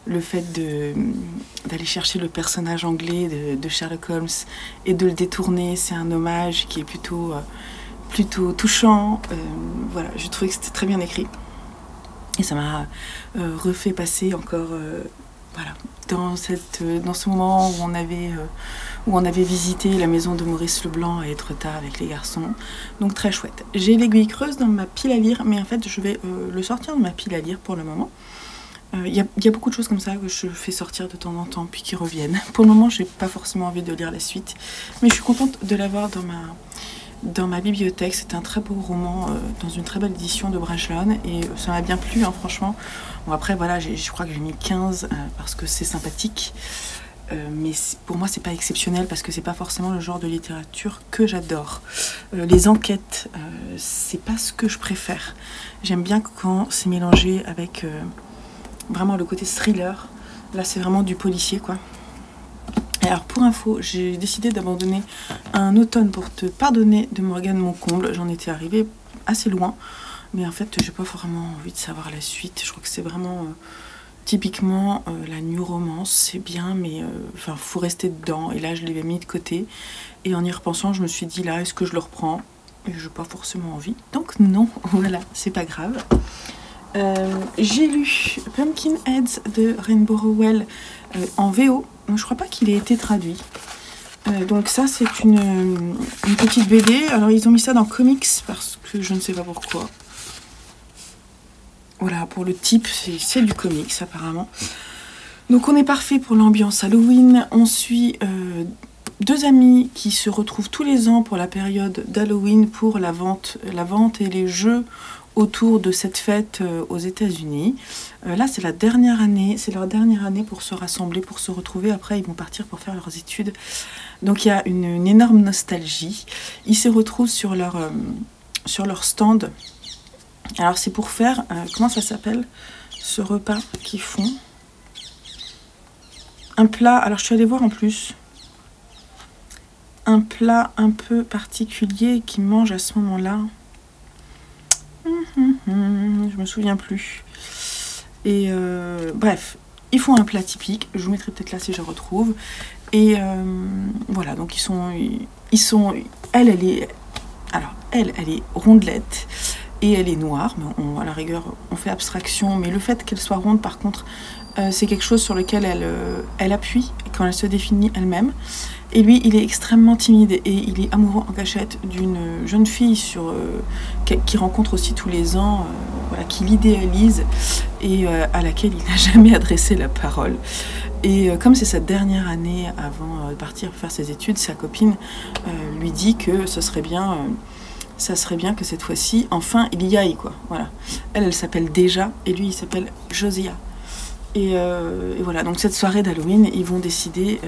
le fait d'aller chercher le personnage anglais de Sherlock Holmes et de le détourner, c'est un hommage qui est plutôt touchant. Voilà, je trouvais que c'était très bien écrit. Et ça m'a refait passer encore voilà, dans ce moment où on avait visité la maison de Maurice Leblanc à Étretat avec les garçons. Donc très chouette. J'ai l'aiguille creuse dans ma pile à lire, mais en fait je vais le sortir de ma pile à lire pour le moment. Il y a beaucoup de choses comme ça que je fais sortir de temps en temps puis qui reviennent. Pour le moment, j'ai pas forcément envie de lire la suite, mais je suis contente de l'avoir dans ma bibliothèque. C'est un très beau roman dans une très belle édition de Brajlon et ça m'a bien plu, hein, franchement. Bon, après, voilà, je crois que j'ai mis 15 parce que c'est sympathique, mais pour moi, c'est pas exceptionnel parce que c'est pas forcément le genre de littérature que j'adore. Les enquêtes, c'est pas ce que je préfère. J'aime bien quand c'est mélangé avec... vraiment le côté thriller. Là c'est vraiment du policier quoi. Et alors pour info, j'ai décidé d'abandonner Un automne pour te pardonner de Morgane Moncomble. J'en étais arrivée assez loin, mais en fait j'ai pas vraiment envie de savoir la suite. Je crois que c'est vraiment typiquement la new romance, c'est bien, mais enfin faut rester dedans. Et là je l'avais mis de côté et en y repensant je me suis dit là est-ce que je le reprends, et j'ai pas forcément envie, donc non. Voilà, c'est pas grave. J'ai lu Pumpkinheads de Rainbow Rowell en VO. Je crois pas qu'il ait été traduit. Donc ça c'est une petite BD. Alors ils ont mis ça dans comics parce que je ne sais pas pourquoi. Voilà, pour le type c'est du comics apparemment. Donc on est parfait pour l'ambiance Halloween. On suit deux amis qui se retrouvent tous les ans pour la période d'Halloween pour la vente et les jeux autour de cette fête aux États-Unis. Là, c'est leur dernière année pour se rassembler, pour se retrouver. Après, ils vont partir pour faire leurs études. Donc, il y a une énorme nostalgie. Ils se retrouvent sur leur stand. Alors, c'est pour faire... comment ça s'appelle, ce repas qu'ils font? Un plat... Alors, je suis allée voir en plus. Un plat un peu particulier qu'ils mangent à ce moment-là. Je me souviens plus. Et bref, ils font un plat typique. Je vous mettrai peut-être là si je retrouve. Et voilà, donc ils sont. Elle est rondelette et elle est noire. Mais à la rigueur, on fait abstraction. Mais le fait qu'elle soit ronde, par contre, c'est quelque chose sur lequel elle appuie quand elle se définit elle-même. Et lui, il est extrêmement timide et il est amoureux en cachette d'une jeune fille qu'il rencontre aussi tous les ans, voilà, qu'il idéalise et à laquelle il n'a jamais adressé la parole. Et comme c'est sa dernière année avant de partir faire ses études, sa copine lui dit que ça serait bien que cette fois-ci, enfin, il y aille, quoi. Voilà. Elle s'appelle Déjà et lui, il s'appelle Josiah. Et voilà, donc cette soirée d'Halloween, ils vont décider...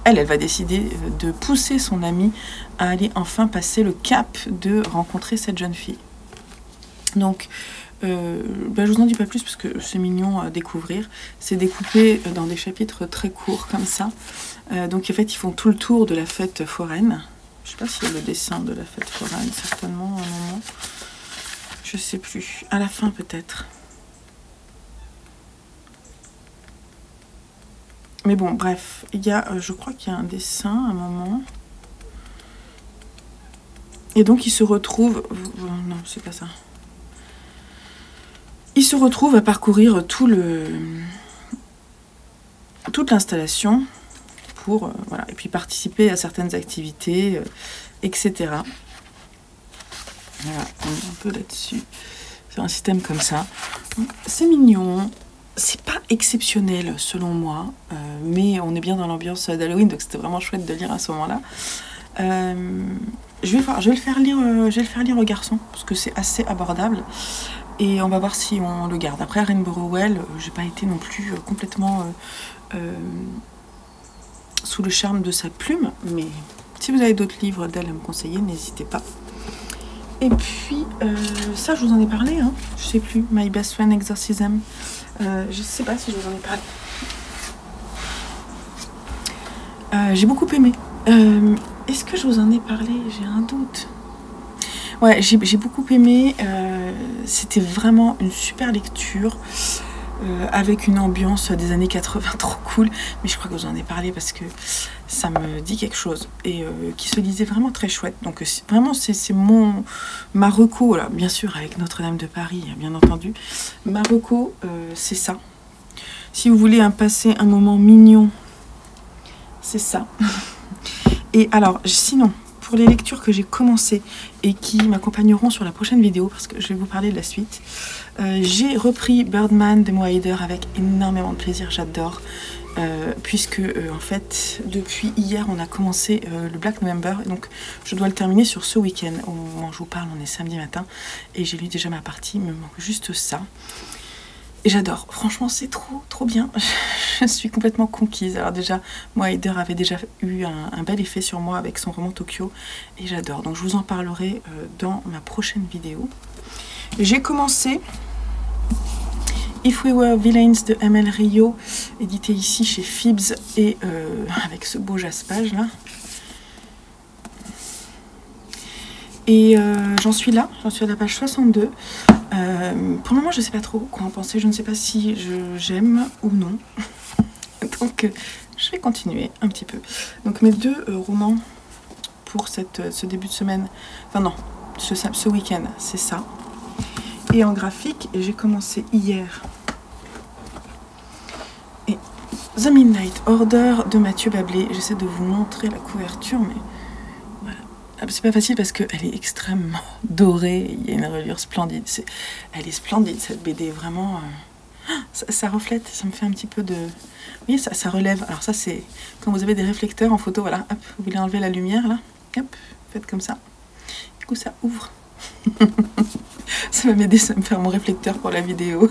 Elle va décider de pousser son amie à aller enfin passer le cap de rencontrer cette jeune fille. Donc, je vous en dis pas plus parce que c'est mignon à découvrir. C'est découpé dans des chapitres très courts comme ça. Donc en fait, ils font tout le tour de la fête foraine. Je sais pas s'il y a le dessin de la fête foraine, certainement, à un moment. Je sais plus. À la fin, peut-être. Mais bon, bref. Il y a, je crois qu'il y a un dessin, à un moment. Et donc, il se retrouve... Non, c'est pas ça. Il se retrouve à parcourir toute l'installation pour voilà, et puis participer à certaines activités, etc. Voilà, on est un peu là-dessus. C'est un système comme ça. C'est mignon. C'est pas exceptionnel selon moi, mais on est bien dans l'ambiance d'Halloween, donc c'était vraiment chouette de lire à ce moment-là. Je vais le faire lire aux garçons parce que c'est assez abordable. Et on va voir si on le garde. Après, Rainbow Rowell, j'ai pas été non plus complètement sous le charme de sa plume. Mais si vous avez d'autres livres d'elle à me conseiller, n'hésitez pas. Et puis, ça, je vous en ai parlé. Hein. Je sais plus. My Best Friend Exorcism. Je sais pas si je vous en ai parlé. J'ai beaucoup aimé. Est-ce que je vous en ai parlé? J'ai un doute. Ouais, j'ai beaucoup aimé. C'était vraiment une super lecture avec une ambiance des années 80 trop cool. Mais je crois que vous en ai parlé parce que ça me dit quelque chose et qui se lisait vraiment très chouette. Donc vraiment, c'est ma reco, là, bien sûr avec Notre-Dame de Paris, bien entendu. Ma reco, c'est ça. Si vous voulez passer un moment mignon, c'est ça. Et alors, sinon, pour les lectures que j'ai commencées et qui m'accompagneront sur la prochaine vidéo, parce que je vais vous parler de la suite, j'ai repris Birdman de Mo Hayder avec énormément de plaisir, j'adore, puisque en fait, depuis hier, on a commencé le Black November, donc je dois le terminer sur ce week-end. Au moment où je vous parle, on est samedi matin, et j'ai lu déjà ma partie, il me manque juste ça. Et j'adore, franchement c'est trop bien, je suis complètement conquise. Alors déjà, Mo Hayder avait déjà eu un bel effet sur moi avec son roman Tokyo, et j'adore, donc je vous en parlerai dans ma prochaine vidéo. J'ai commencé If We Were Villains de M.L. Rio, édité ici chez Phibbs, et avec ce beau jaspage là. Et j'en suis à la page 62. Pour le moment, je ne sais pas trop quoi en penser. Je ne sais pas si j'aime ou non. Donc, je vais continuer un petit peu. Donc, mes deux romans pour ce début de semaine, enfin non, ce week-end, c'est ça. Et en graphique, j'ai commencé hier. Et The Midnight Order de Mathieu Bablé. J'essaie de vous montrer la couverture, mais... c'est pas facile parce qu'elle est extrêmement dorée, il y a une reliure splendide, elle est splendide cette BD, vraiment, ça reflète, ça me fait un petit peu de... Vous voyez, ça relève, alors ça c'est quand vous avez des réflecteurs en photo, voilà, hop, vous voulez enlever la lumière là, hop, faites comme ça, du coup ça ouvre. Ça va m'aider, ça va me faire mon réflecteur pour la vidéo.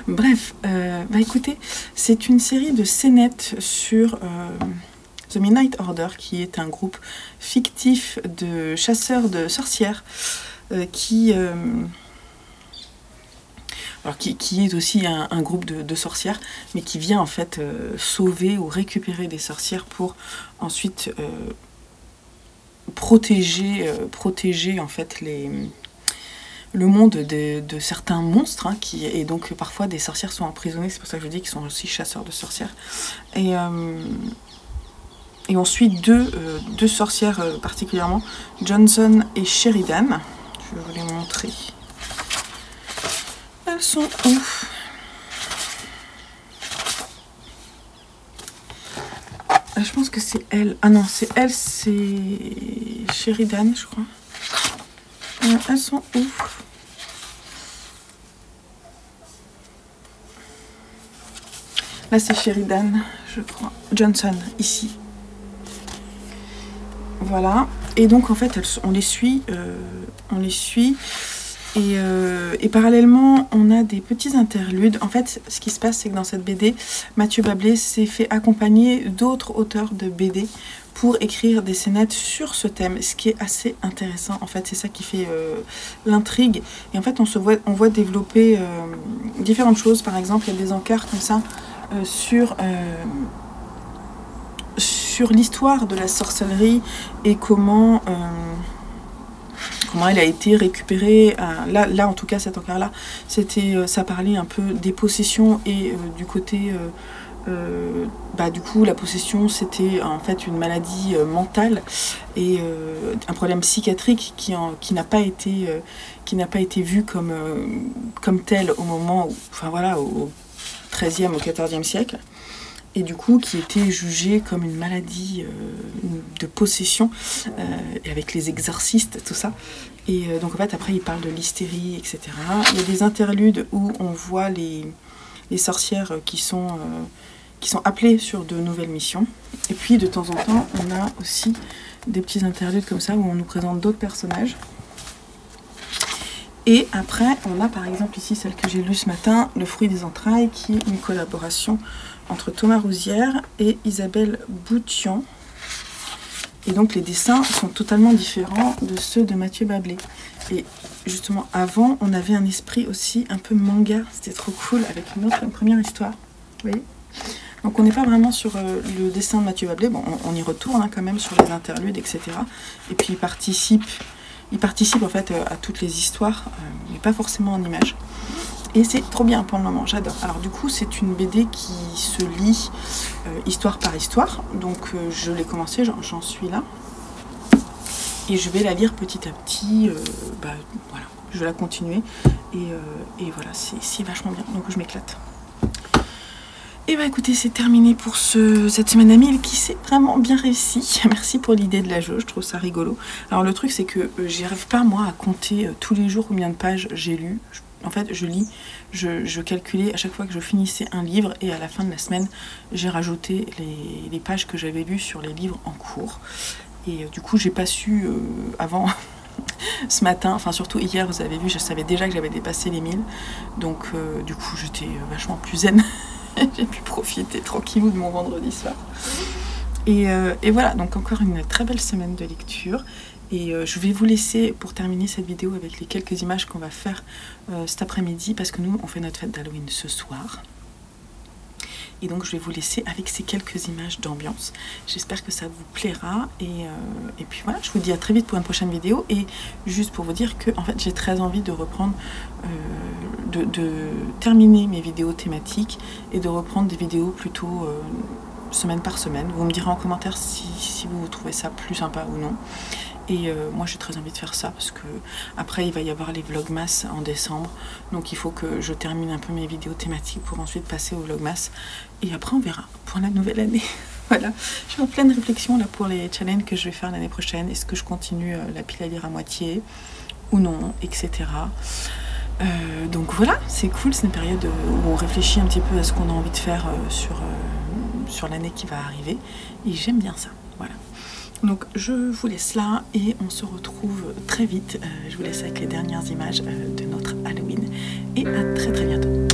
Bref, bah écoutez, c'est une série de scénettes sur... The Midnight Order, qui est un groupe fictif de chasseurs de sorcières qui est aussi un groupe de sorcières, mais qui vient en fait sauver ou récupérer des sorcières pour ensuite protéger en fait le monde de certains monstres, hein, et donc parfois des sorcières sont emprisonnées, c'est pour ça que je dis qu'ils sont aussi chasseurs de sorcières. Et on suit deux sorcières particulièrement, Johnson et Sheridan. Je vais vous les montrer. Elles sont où? Je pense que c'est elle. Ah non, c'est elle, c'est Sheridan, je crois. Elles sont où? Là, c'est Sheridan, je crois. Johnson, ici. Voilà, et donc en fait on les suit, et parallèlement on a des petits interludes. En fait ce qui se passe, c'est que dans cette BD, Mathieu Bablé s'est fait accompagner d'autres auteurs de BD pour écrire des scénettes sur ce thème, ce qui est assez intéressant. En fait c'est ça qui fait l'intrigue, et en fait on voit développer différentes choses. Par exemple, il y a des encarts comme ça sur sur l'histoire de la sorcellerie et comment elle a été récupérée. Là, en tout cas, cet encart-là, ça parlait un peu des possessions et du côté... du coup, la possession, c'était en fait une maladie mentale et un problème psychiatrique qui n'a pas été vu comme tel au moment où, enfin voilà, au XIIIe, au XIVe siècle. Et du coup, qui était jugé comme une maladie de possession, et avec les exorcistes, tout ça. Et donc en fait, après, il parle de l'hystérie, etc. Il y a des interludes où on voit les sorcières qui sont appelées sur de nouvelles missions. Et puis, de temps en temps, on a aussi des petits interludes comme ça, où on nous présente d'autres personnages. Et après, on a par exemple ici, celle que j'ai lue ce matin, Le fruit des entrailles, qui est une collaboration entre Thomas Rouzière et Isabelle Boutian. Et donc les dessins sont totalement différents de ceux de Mathieu Bablé. Et justement, avant, on avait un esprit aussi un peu manga. C'était trop cool, avec une première histoire. Vous voyez ? Donc on n'est pas vraiment sur le dessin de Mathieu Bablé. Bon, on y retourne hein, quand même sur les interludes, etc. Et puis il participe en fait à toutes les histoires, mais pas forcément en images. Et c'est trop bien pour le moment, j'adore. Alors du coup, c'est une BD qui se lit histoire par histoire. Donc je l'ai commencé, j'en suis là. Et je vais la lire petit à petit. Voilà, je vais la continuer. Et voilà, c'est vachement bien. Donc je m'éclate. Et bah écoutez, c'est terminé pour cette semaine à 1000 qui s'est vraiment bien réussi. Merci pour l'idée de la jauge, je trouve ça rigolo. Alors le truc c'est que j'y arrive pas moi à compter tous les jours combien de pages j'ai lu. En fait je lis, je calculais à chaque fois que je finissais un livre et à la fin de la semaine j'ai rajouté les pages que j'avais lues sur les livres en cours. Et du coup j'ai pas su avant... ce matin, enfin surtout hier, vous avez vu, je savais déjà que j'avais dépassé les 1000. Donc du coup j'étais vachement plus zen. J'ai pu profiter tranquillou de mon vendredi soir. Et voilà, donc encore une très belle semaine de lecture. Et je vais vous laisser pour terminer cette vidéo avec les quelques images qu'on va faire cet après-midi, parce que nous, on fait notre fête d'Halloween ce soir. Et donc je vais vous laisser avec ces quelques images d'ambiance. J'espère que ça vous plaira. Et puis voilà, je vous dis à très vite pour une prochaine vidéo. Et juste pour vous dire que en fait, j'ai très envie de reprendre, de terminer mes vidéos thématiques et de reprendre des vidéos plutôt semaine par semaine. Vous me direz en commentaire si vous trouvez ça plus sympa ou non. Et moi j'ai très envie de faire ça parce que après il va y avoir les vlogmas en décembre, donc il faut que je termine un peu mes vidéos thématiques pour ensuite passer au vlogmas et après on verra pour la nouvelle année. Voilà, je suis en pleine réflexion là pour les challenges que je vais faire l'année prochaine. Est-ce que je continue la pile à lire à moitié ou non, etc. Donc voilà, c'est cool, c'est une période où on réfléchit un petit peu à ce qu'on a envie de faire sur l'année qui va arriver et j'aime bien ça. Voilà. Donc je vous laisse là et on se retrouve très vite. Je vous laisse avec les dernières images de notre Halloween et à très très bientôt.